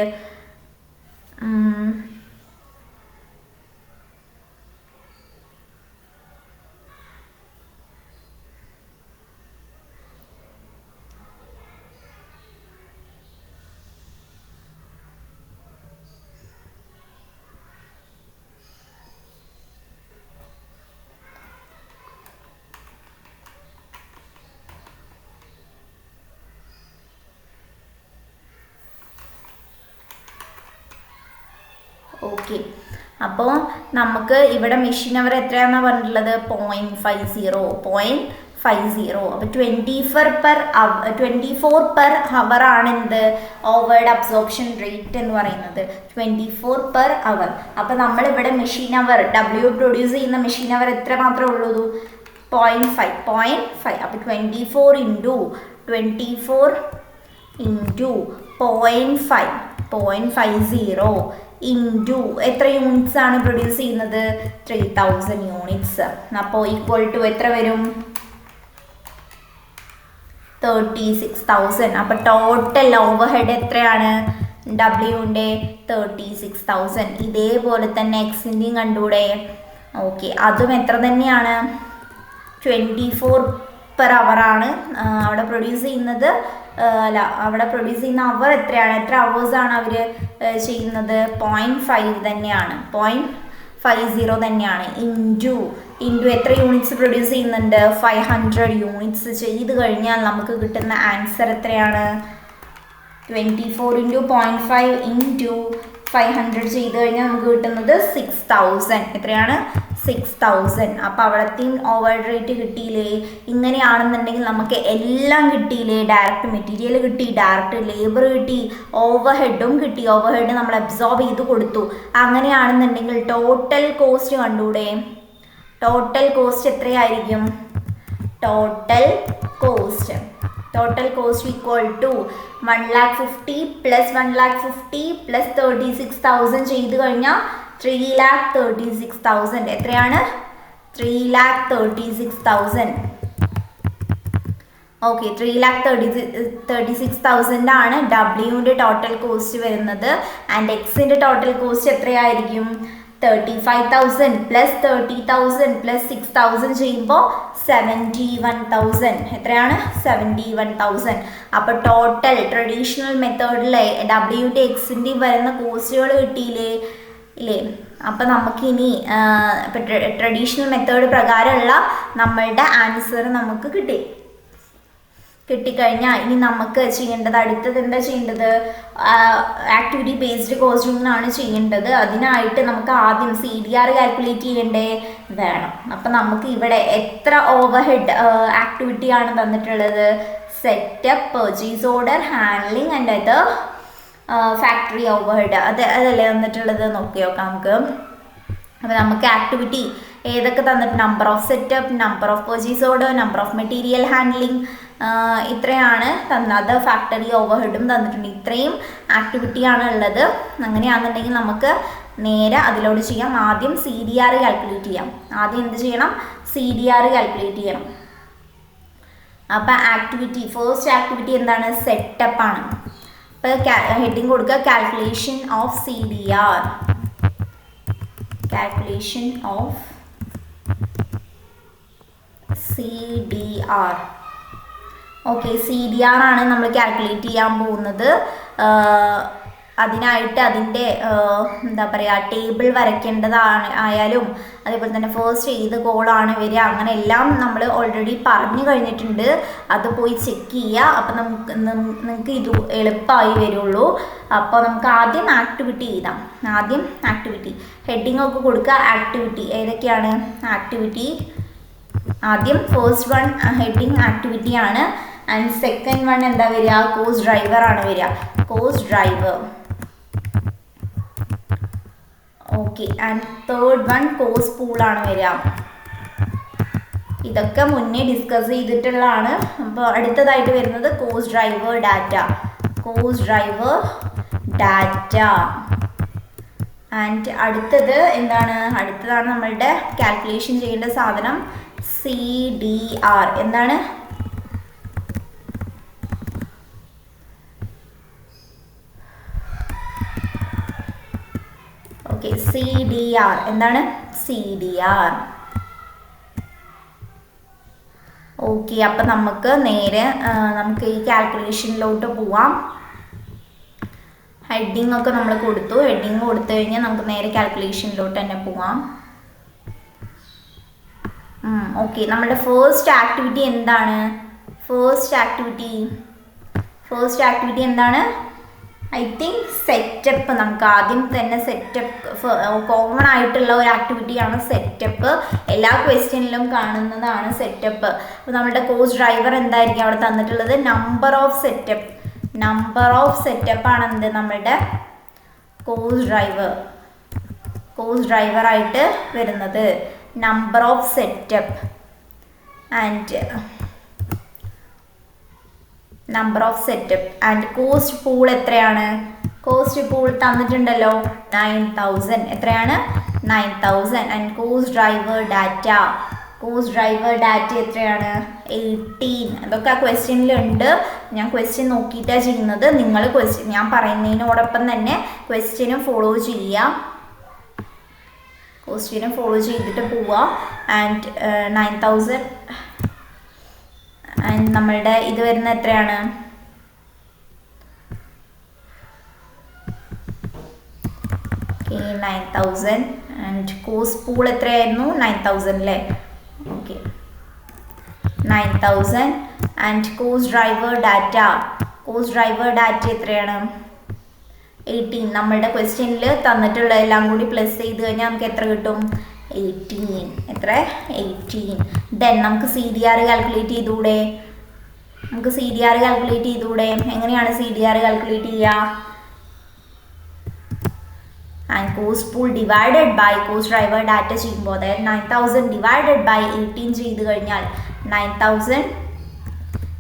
ഓക്കെ, അപ്പോൾ നമുക്ക് ഇവിടെ മെഷീൻ അവർ എത്രയാണെന്നാണ് പറഞ്ഞിട്ടുള്ളത്? 0.50. അപ്പോൾ 24 പെർ ഹവർ ആണ് എന്ത് ഓവർഹെഡ് അബ്സോർപ്ഷൻ റേറ്റ് എന്ന് പറയുന്നത്, 24 പെർ അവർ. അപ്പോൾ നമ്മളിവിടെ മെഷീൻ അവർ W പ്രൊഡ്യൂസ് ചെയ്യുന്ന മെഷീൻ അവർ എത്ര മാത്രമേ ഉള്ളൂ? 0.5. അപ്പോൾ 24 ഇൻറ്റു 0.50 ഇൻറ്റു എത്ര യൂണിറ്റ്സ് ആണ് പ്രൊഡ്യൂസ് ചെയ്യുന്നത്? 3000 യൂണിറ്റ്സ്. അപ്പോൾ ഈക്വൽ ടു എത്ര വരും? 36,000. അപ്പോൾ ടോട്ടൽ ഓവർഹെഡ് എത്രയാണ് ഡബ്ല്യുവിൻ്റെ? 36,000. ഇതേപോലെ തന്നെ എക്സിൻ്റെയും കണ്ടൂടെ? ഓക്കെ, അതും എത്ര തന്നെയാണ്? 24 പെർ അവറാണ് അവിടെ പ്രൊഡ്യൂസ് ചെയ്യുന്നത്. അല്ല, അവിടെ പ്രൊഡ്യൂസ് ചെയ്യുന്ന അവർ എത്രയാണ്? എത്ര അവേഴ്സാണ് അവർ ചെയ്യുന്നത്? 0.5 തന്നെയാണ്, 0.50 തന്നെയാണ്. ഇൻറ്റു എത്ര യൂണിറ്റ്സ് പ്രൊഡ്യൂസ് ചെയ്യുന്നുണ്ട്? 500 യൂണിറ്റ്സ്. ചെയ്ത് കഴിഞ്ഞാൽ നമുക്ക് കിട്ടുന്ന ആൻസർ എത്രയാണ്? 24 ഇൻറ്റു 0.5 ഇൻറ്റു 500 ചെയ്ത് കഴിഞ്ഞാൽ നമുക്ക് കിട്ടുന്നത് 6000. എത്രയാണ്? 6000. അപ്പോൾ അവിടത്തെയും ഓവർഹെഡ് റേറ്റ് കിട്ടിയില്ലേ? ഇങ്ങനെയാണെന്നുണ്ടെങ്കിൽ നമുക്ക് എല്ലാം കിട്ടിയില്ലേ? ഡയറക്റ്റ് മെറ്റീരിയൽ കിട്ടി, ഡയറക്റ്റ് ലേബർ കിട്ടി, ഓവർഹെഡും കിട്ടി. ഓവർഹെഡ് നമ്മൾ അബ്സോർബ് ചെയ്ത് കൊടുത്തു. അങ്ങനെയാണെന്നുണ്ടെങ്കിൽ ടോട്ടൽ കോസ്റ്റ് കണ്ടൂടെ? ടോട്ടൽ കോസ്റ്റ് എത്രയായിരിക്കും? Total cost equal to 1,50,000 plus 1,50,000 plus 36,000 ചെയ്ത് കഴിഞ്ഞാൽ 3,36,000. എത്രയാണ്? 3,36,000. ഓക്കെ, 3,36,000 ആണ് ഡബ്ല്യുവിൻ്റെ ടോട്ടൽ കോസ്റ്റ് വരുന്നത്. ആൻഡ് എക്സിൻ്റെ ടോട്ടൽ കോസ്റ്റ് എത്രയായിരിക്കും? 35,000 പ്ലസ് 30,000 പ്ലസ് 6,000 ചെയ്യുമ്പോൾ 71,000. എത്രയാണ്? 71,000. അപ്പോൾ ടോട്ടൽ ട്രഡീഷണൽ മെത്തേഡിലെ ഡബ്ല്യുൻ്റെ എക്സിൻ്റെയും വരുന്ന കോസ്റ്റുകൾ കിട്ടിയില്ലേ? ഇല്ലേ? അപ്പം നമുക്കിനി ഇപ്പം ട്രഡീഷണൽ മെത്തേഡ് പ്രകാരമുള്ള നമ്മളുടെ ആൻസർ നമുക്ക് കിട്ടിക്കഴിഞ്ഞാൽ ഇനി നമുക്ക് ചെയ്യേണ്ടത്, അടുത്തത് എന്താ ചെയ്യേണ്ടത്? ആക്ടിവിറ്റി ബേസ്ഡ് കോസ്റ്റിംഗ് ആണ് ചെയ്യേണ്ടത്. അതിനായിട്ട് നമുക്ക് ആദ്യം CDR കാൽക്കുലേറ്റ് ചെയ്യേണ്ടേ വേണം. അപ്പം നമുക്ക് ഇവിടെ എത്ര ഓവർഹെഡ് ആക്ടിവിറ്റിയാണ് തന്നിട്ടുള്ളത്? Setup, purchase order, handling and other factory overhead. അതല്ലേ തന്നിട്ടുള്ളത്? നോക്കാം നമുക്ക്. അപ്പോൾ നമുക്ക് ആക്ടിവിറ്റി ഏതൊക്കെ തന്നിട്ട്? Number of setup, number of purchase order, number of material handling, ഇത്രയാണ് തന്നത്. അത് ഫാക്ടറി ഓവർഹെഡും തന്നിട്ടുണ്ട്. ഇത്രയും ആക്ടിവിറ്റിയാണ് ഉള്ളത്. അങ്ങനെയാണെന്നുണ്ടെങ്കിൽ നമുക്ക് നേരെ അതിലോട്ട് ചെയ്യാം. ആദ്യം CDR കാൽക്കുലേറ്റ് ചെയ്യാം. ആദ്യം എന്ത് ചെയ്യണം? CDR കാൽക്കുലേറ്റ് ചെയ്യണം. അപ്പം ഫസ്റ്റ് ആക്ടിവിറ്റി എന്താണ്? സെറ്റപ്പ് ആണ്. അപ്പോൾ ഹെഡിങ് കൊടുക്കുക, calculation of CDR. Okay, CDR ആണ് നമ്മൾ കാൽക്കുലേറ്റ് ചെയ്യാൻ പോകുന്നത്. അതിനായിട്ട് അതിൻ്റെ എന്താ പറയുക, ടേബിൾ വരയ്ക്കേണ്ടതാണ് ആയാലും, അതേപോലെ തന്നെ ഫസ്റ്റ് ഏത് കോളാണ് വരിക, അങ്ങനെ എല്ലാം നമ്മൾ ഓൾറെഡി പറഞ്ഞു കഴിഞ്ഞിട്ടുണ്ട്. അത് പോയി ചെക്ക് ചെയ്യുക. അപ്പം നിങ്ങൾക്ക് ഇത് എളുപ്പമായി വരുള്ളൂ. അപ്പോൾ നമുക്ക് ആദ്യം ആക്ടിവിറ്റി എഴുതാം. ആദ്യം ആക്ടിവിറ്റി ഹെഡിങ് ഒക്കെ കൊടുക്കുക. ആക്ടിവിറ്റി ഏതൊക്കെയാണ്? ആക്ടിവിറ്റി ആദ്യം ഫസ്റ്റ് വൺ ഹെഡിങ് ആക്ടിവിറ്റി ആണ്. ആൻഡ് സെക്കൻഡ് വൺ എന്താ വരിക? കോസ്റ്റ് ഡ്രൈവർ ആണ് വരിക. Cost driver. Okay, and third one cost pool ആണ് വരിക. ഇതൊക്കെ മുന്നേ ഡിസ്കസ് ചെയ്തിട്ടുള്ളതാണ്. അപ്പോൾ അടുത്തതായിട്ട് വരുന്നത് കോസ്റ്റ് ഡ്രൈവർ ഡാറ്റ. ആൻഡ് അടുത്തത് എന്താണ്? അടുത്തതാണ് നമ്മളുടെ കാൽക്കുലേഷൻ ചെയ്യേണ്ട സാധനം CDR. എന്താണ്? ഓക്കെ, CDR എന്താണ്? CDR. ഓക്കെ, അപ്പം നമുക്ക് നേരെ നമുക്ക് ഈ കാൽക്കുലേഷനിലോട്ട് പോവാം. ഹെഡിങ് ഒക്കെ നമ്മൾ കൊടുത്തു. ഹെഡിങ് കൊടുത്തു കഴിഞ്ഞാൽ നമുക്ക് നേരെ കാൽക്കുലേഷനിലോട്ട് തന്നെ പോവാം. ഓക്കെ, നമ്മുടെ ഫസ്റ്റ് ആക്ടിവിറ്റി എന്താണ്? ഫസ്റ്റ് ആക്ടിവിറ്റി എന്താണ്? I think setup. നമുക്ക് ആദ്യം തന്നെ സെറ്റപ്പ് കോമൺ ആയിട്ടുള്ള ഒരു ആക്ടിവിറ്റിയാണ് സെറ്റപ്പ്. എല്ലാ ക്വസ്റ്റ്യനിലും കാണുന്നതാണ് സെറ്റപ്പ്. അപ്പോൾ നമ്മുടെ കോഴ്സ് ഡ്രൈവർ എന്തായിരിക്കും അവിടെ തന്നിട്ടുള്ളത്? നമ്പർ ഓഫ് സെറ്റപ്പ് ആണ് എന്ത്? നമ്മുടെ കോഴ്സ് ഡ്രൈവറായിട്ട് വരുന്നത്. Number of setup and cost pool എത്രയാണ്? കോസ്റ്റ് പൂൾ തന്നിട്ടുണ്ടല്ലോ 9000. എത്രയാണ്? 9000. ആൻഡ് കോസ്റ്റ് ഡ്രൈവർ ഡാറ്റ എത്രയാണ്? 18. അതൊക്കെ ആ ക്വസ്റ്റ്യനിലുണ്ട്. ഞാൻ ക്വസ്റ്റ്യൻ നോക്കിയിട്ടാണ് ചെയ്യുന്നത്. നിങ്ങൾ ഞാൻ പറയുന്നതിനോടൊപ്പം തന്നെ ക്വസ്റ്റ്യനും ഫോളോ ചെയ്യാം. ക്വസ്റ്റ്യനും ഫോളോ ചെയ്തിട്ട് പോവാം. ആൻഡ് 9000 ആൻഡ് നമ്മളുടെ ഇത് വരുന്ന എത്രയാണ്? ഓക്കെ, 9000 ആൻഡ് കോസ്റ്റ് പൂൾ എത്രയായിരുന്നു? 9000 അല്ലേ? Okay, 9000 and cost driver data എത്രയാണ്? 18. നമ്മളുടെ ക്വസ്റ്റ്യനിൽ തന്നിട്ടുള്ള എല്ലാം കൂടി പ്ലസ് ചെയ്ത് കഴിഞ്ഞാൽ നമുക്ക് എത്ര കിട്ടും? 18. എത്ര? 18. ദെൻ നമുക്ക് CDR കാൽക്കുലേറ്റ് ചെയ്തൂടെ? എങ്ങനെയാണ് CDR കാൽക്കുലേറ്റ് ചെയ്യുക? And cost pool divided by cost driver data ചെയ്യുമ്പോൾ, അതായത് 9000 ഡിവൈഡഡ് ബൈ 18 ചെയ്ത് കഴിഞ്ഞാൽ 9000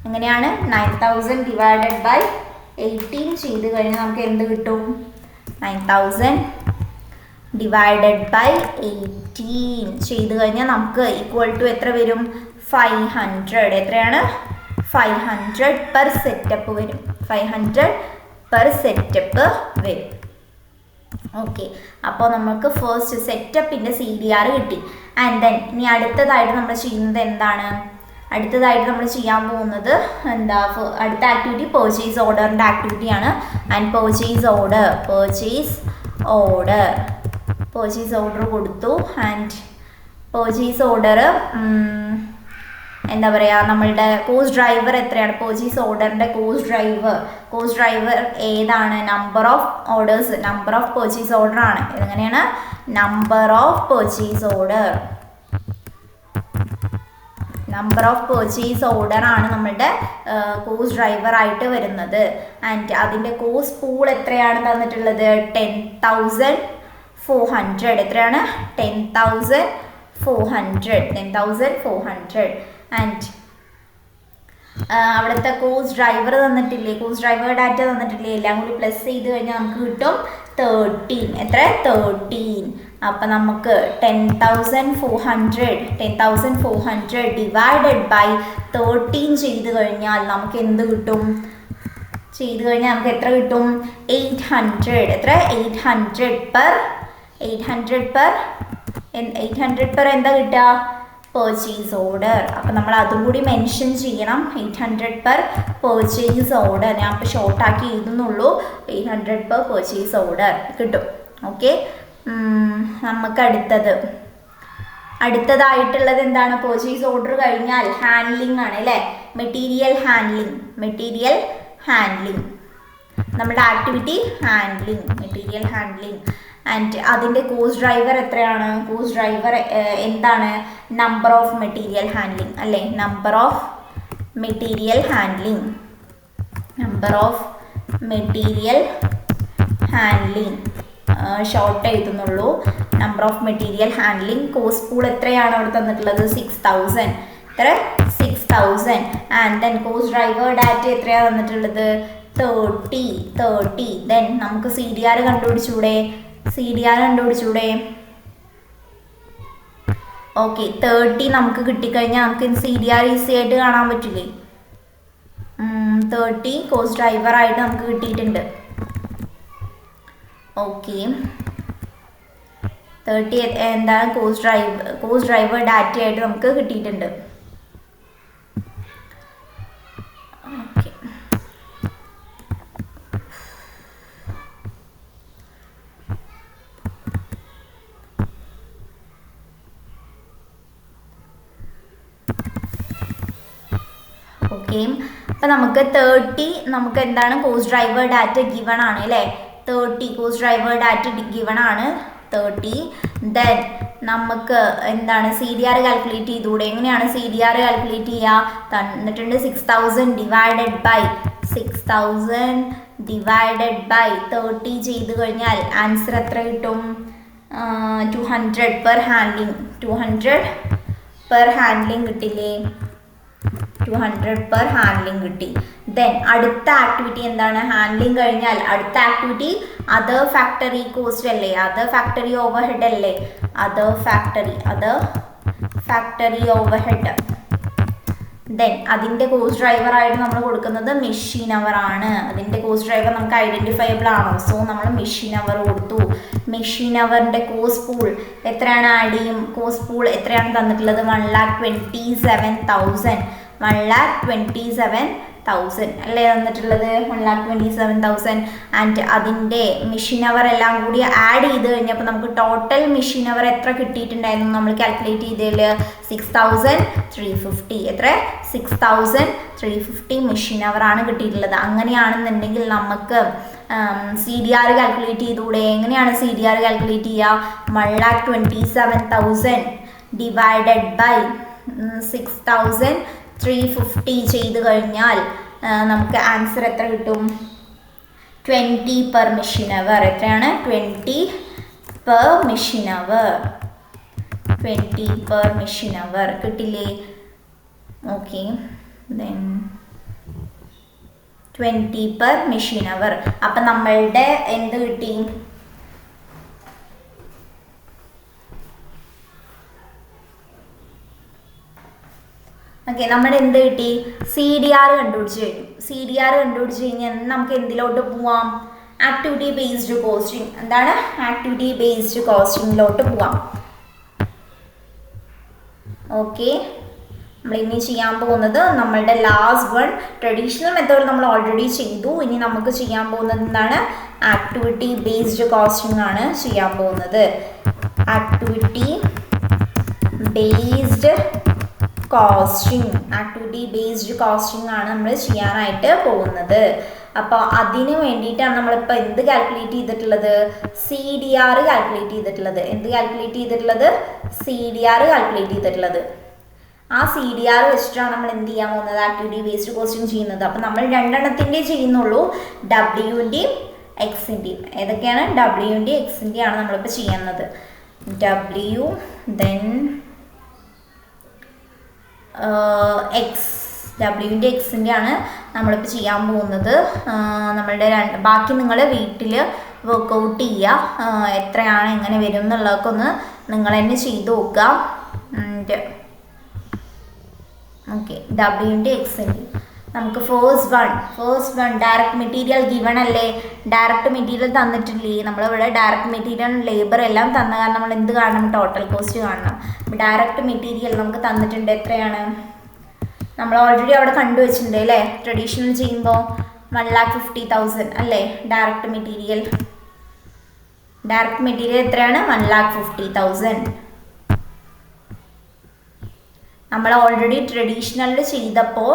എങ്ങനെയാണ്? 9000 ഡിവൈഡഡ് ബൈ 18 ചെയ്ത് കഴിഞ്ഞാൽ നമുക്ക് എന്ത് കിട്ടും? 9000 ഡിവൈഡഡ് ബൈ 18 ചെയ്ത് കഴിഞ്ഞാൽ നമുക്ക് ഈക്വൽ ടു എത്ര വരും? 500. എത്രയാണ്? 500 പെർ സെറ്റപ്പ് വരും. 500 പെർ സെറ്റപ്പ് വരും. ഓക്കെ, അപ്പോൾ നമുക്ക് ഫസ്റ്റ് സെറ്റപ്പിൻ്റെ CDR കിട്ടി. ആൻഡ് ദെൻ ഇനി അടുത്തതായിട്ട് നമ്മൾ ചെയ്യുന്നത് എന്താണ്? അടുത്തതായിട്ട് നമ്മൾ ചെയ്യാൻ പോകുന്നത് എന്താ? അടുത്ത ആക്ടിവിറ്റി പർച്ചേസ് ഓർഡറിൻ്റെ ആക്ടിവിറ്റിയാണ്. ആൻഡ് പർച്ചേസ് ഓർഡർ കൊടുത്തു. ആൻഡ് പർച്ചേസ് ഓർഡർ എന്താ പറയുക? നമ്മളുടെ കോസ്റ്റ് ഡ്രൈവർ എത്രയാണ്? പർച്ചേസ് ഓർഡറിൻ്റെ കോസ്റ്റ് ഡ്രൈവർ ഏതാണ്? നമ്പർ ഓഫ് പർച്ചേസ് ഓർഡർ ആണ്. ഇതെങ്ങനെയാണ്? നമ്പർ ഓഫ് പർച്ചേസ് ഓർഡർ ആണ് നമ്മളുടെ കോസ്റ്റ് ഡ്രൈവർ ആയിട്ട് വരുന്നത്. ആൻഡ് അതിൻ്റെ കോസ്റ്റ് പൂൾ എത്രയാണ് തന്നിട്ടുള്ളത്? 10,400. എത്രയാണ്? 10,400. ആൻഡ് അവിടുത്തെ കോസ്റ്റ് ഡ്രൈവർ തന്നിട്ടില്ലേ? കോസ്റ്റ് ഡ്രൈവർ ഡാറ്റ തന്നിട്ടില്ലേ? എല്ലാം കൂടി പ്ലസ് ചെയ്ത് കഴിഞ്ഞാൽ നമുക്ക് കിട്ടും 13. എത്ര? 13. അപ്പം നമുക്ക് 10,400 ഡിവൈഡഡ് ബൈ 13 ചെയ്ത് കഴിഞ്ഞാൽ നമുക്ക് എന്ത് കിട്ടും? നമുക്ക് എത്ര കിട്ടും? 800. എത്ര? 800 പെർ എന്താ കിട്ടുക? Purchase order. അപ്പം നമ്മൾ അതും കൂടി മെൻഷൻ ചെയ്യണം. 800 പെർ പർച്ചേസ് ഓർഡർ. ഞാൻ ഇപ്പോൾ ഷോർട്ടാക്കി എഴുതുന്നുള്ളൂ. 800 പെർ പർച്ചേസ് ഓർഡർ കിട്ടും. ഓക്കെ, നമുക്ക് അടുത്തതായിട്ടുള്ളത് എന്താണ്? പർച്ചേസ് ഓർഡർ കഴിഞ്ഞാൽ ഹാൻഡ്ലിംഗ് ആണ് അല്ലേ? Material handling. നമ്മുടെ ആക്ടിവിറ്റി മെറ്റീരിയൽ ഹാൻഡ്ലിംഗ്. ആൻഡ് അതിൻ്റെ കോസ്റ്റ് ഡ്രൈവർ എത്രയാണ്? കോസ്റ്റ് ഡ്രൈവർ എന്താണ്? നമ്പർ ഓഫ് മെറ്റീരിയൽ ഹാൻഡ്ലിംഗ് അല്ലേ? Number of material handling short എഴുതുന്നുള്ളൂ. Number of material handling. Cost pool എത്രയാണ് അവിടെ തന്നിട്ടുള്ളത്? 6,000. എത്ര? 6,000. And then cost driver data എത്രയാണ് തന്നിട്ടുള്ളത്? 30. ദെൻ നമുക്ക് CDR കണ്ടുപിടിച്ചൂടെ? ഓക്കെ, 30 നമുക്ക് കിട്ടിക്കഴിഞ്ഞാൽ നമുക്ക് CDR ഈസി ആയിട്ട് കാണാൻ പറ്റില്ലേ? 30 കോസ്റ്റ് ഡ്രൈവർ ആയിട്ട് നമുക്ക് കിട്ടിയിട്ടുണ്ട്. ഓക്കെ, 30 എന്താണ് കോസ്റ്റ് ഡ്രൈവർ ഡാറ്റ ആയിട്ട് നമുക്ക് കിട്ടിയിട്ടുണ്ട്. Okay, okay. അപ്പം നമുക്ക് 30 നമുക്ക് എന്താണ് കോസ്റ്റ് ഡ്രൈവർ ഡാറ്റ ഗിവൺ ആണ് അല്ലേ. 30 കോസ്റ്റ് ഡ്രൈവർ ഡാറ്റ ഗിവൺ ആണ് 30. ദെൻ നമുക്ക് എന്താണ് CDR കാൽക്കുലേറ്റ് ചെയ്തുകൂടെ? എങ്ങനെയാണ് CDR കാൽക്കുലേറ്റ് ചെയ്യുക? തന്നിട്ടുണ്ട് 6000 ഡിവൈഡഡ് ബൈ 30 ചെയ്ത് കഴിഞ്ഞാൽ ആൻസർ എത്ര കിട്ടും? 200 പെർ ഹാൻഡ്ലിംഗ് കിട്ടില്ലേ? 200 പെർ ഹാൻഡ്ലിംഗ് കിട്ടി. ദെൻ അടുത്ത ആക്ടിവിറ്റി എന്താണ്? ഹാൻഡ്ലിംഗ് കഴിഞ്ഞാൽ അടുത്ത ആക്ടിവിറ്റി അതർ ഫാക്ടറി കോസ്റ്റ് അല്ലേ, അതർ ഫാക്ടറി ഓവർഹെഡ് അല്ലേ, അതർ ഫാക്ടറി ഓവർഹെഡ്. ദെൻ അതിൻ്റെ കോസ്റ്റ് ഡ്രൈവർ ആയിട്ട് നമ്മൾ കൊടുക്കുന്നത് മെഷീൻ അവർ ആണ്. അതിൻ്റെ കോസ്റ്റ് ഡ്രൈവർ നമുക്ക് ഐഡൻറ്റിഫയബിൾ ആണോ? സോ നമ്മൾ മെഷീൻ അവർ കൊടുത്തു. മെഷീൻ അവറിൻ്റെ കോസ്റ്റ് പൂൾ എത്രയാണ്? ആഡ് ചെയ്യും. കോസ്റ്റ് പൂൾ എത്രയാണ് തന്നിട്ടുള്ളത്? 1,27,000 1,27,000 അല്ലേ തന്നിട്ടുള്ളത്? 1,27,000. ആൻഡ് അതിൻ്റെ മെഷീൻ അവർ എല്ലാം കൂടി ആഡ് ചെയ്ത് കഴിഞ്ഞപ്പോൾ നമുക്ക് ടോട്ടൽ മെഷീൻ അവർ എത്ര കിട്ടിയിട്ടുണ്ടായിരുന്നു? നമ്മൾ കാൽക്കുലേറ്റ് ചെയ്തതിൽ 6,350. എത്ര? 6,350 മെഷീൻ അവർ ആണ് കിട്ടിയിട്ടുള്ളത്. അങ്ങനെയാണെന്നുണ്ടെങ്കിൽ നമുക്ക് CDR കാൽക്കുലേറ്റ് ചെയ്തുകൂടെ? എങ്ങനെയാണ് CDR കാൽക്കുലേറ്റ് ചെയ്യുക? 1,27,000 ഡിവൈഡഡ് ബൈ 6,350 ചെയ്ത് കഴിഞ്ഞാൽ നമുക്ക് ആൻസർ എത്ര കിട്ടും? 20 പെർ മെഷീൻ അവർ. എത്രയാണ്? 20 പെർ മെഷീൻ അവർ കിട്ടില്ലേ? Okay, then 20 per machine hour. അപ്പം നമ്മളുടെ എന്ത് കിട്ടി? ഓക്കെ, നമ്മുടെ എന്ത് കിട്ടി? CDR കണ്ടുപിടിച്ച് കഴിഞ്ഞു. CDR കണ്ടുപിടിച്ച് കഴിഞ്ഞാൽ നമുക്ക് എന്തിലോട്ട് പോവാം? Activity based costing. എന്താണ്? ആക്ടിവിറ്റി ബേസ്ഡ് കോസ്റ്റിംഗിലോട്ട് പോവാം. ഓക്കെ, നമ്മളിനി ചെയ്യാൻ പോകുന്നത് നമ്മളുടെ ലാസ്റ്റ് വൺ ട്രഡീഷണൽ മെത്തേഡ് നമ്മൾ ഓൾറെഡി ചെയ്തു. ഇനി നമുക്ക് ചെയ്യാൻ പോകുന്നത് എന്താണ്? ആക്ടിവിറ്റി ബേസ്ഡ് കോസ്റ്റിംഗ് ആണ് ചെയ്യാൻ പോകുന്നത്. ആക്ടിവിറ്റി ബേസ്ഡ് കോസ്റ്റിംഗ് ആണ് നമ്മൾ ചെയ്യാനായിട്ട് പോകുന്നത്. അപ്പോൾ അതിന് വേണ്ടിയിട്ടാണ് നമ്മളിപ്പോൾ എന്ത് കാൽക്കുലേറ്റ് ചെയ്തിട്ടുള്ളത്? CDR കാൽക്കുലേറ്റ് ചെയ്തിട്ടുള്ളത്. എന്ത് കാൽക്കുലേറ്റ് ചെയ്തിട്ടുള്ളത്? CDR കാൽക്കുലേറ്റ് ചെയ്തിട്ടുള്ളത്. ആ CDR വെച്ചിട്ടാണ് നമ്മൾ എന്ത് ചെയ്യാൻ പോകുന്നത്? ആക്ടിവിറ്റി ബേസ്ഡ് കോസ്റ്റിംഗ് ചെയ്യുന്നത്. അപ്പോൾ നമ്മൾ രണ്ടെണ്ണത്തിൻ്റെ ചെയ്യുന്നുള്ളൂ, Wൻ്റെയും Xൻ്റെയും. ഏതൊക്കെയാണ്? Wൻ്റെയും Xൻ്റെയും ആണ് നമ്മളിപ്പോൾ ചെയ്യുന്നത്. W ദെൻ Wൻ്റെ Xൻ്റെ ആണ് നമ്മളിപ്പോൾ ചെയ്യാൻ പോകുന്നത്. നമ്മളുടെ ബാക്കി നിങ്ങൾ വീട്ടിൽ വർക്കൗട്ട് ചെയ്യുക. എത്രയാണ് എങ്ങനെ വരും എന്നുള്ളതൊക്കെ ഒന്ന് നിങ്ങൾ തന്നെ ചെയ്ത് നോക്കുക. ഓക്കെ, Wൻ്റെ Xൻ്റെ നമുക്ക് first one direct material given അല്ലേ? ഡയറക്റ്റ് മെറ്റീരിയൽ തന്നിട്ടില്ലേ? നമ്മളിവിടെ ഡയറക്റ്റ് മെറ്റീരിയൽ ലേബർ എല്ലാം തന്ന കാരണം നമ്മൾ എന്ത് കാണണം? ടോട്ടൽ കോസ്റ്റ് കാണണം. ഡയറക്റ്റ് മെറ്റീരിയൽ നമുക്ക് തന്നിട്ടുണ്ട്. എത്രയാണ്? നമ്മൾ ഓൾറെഡി അവിടെ കണ്ടുവച്ചിട്ടുണ്ട് അല്ലേ? ട്രഡീഷണൽ ചെയ്യുമ്പോൾ 1,50,000 അല്ലേ? ഡയറക്റ്റ് മെറ്റീരിയൽ എത്രയാണ്? 1,50,000. നമ്മൾ ഓൾറെഡി ട്രഡീഷണലിൽ ചെയ്തപ്പോൾ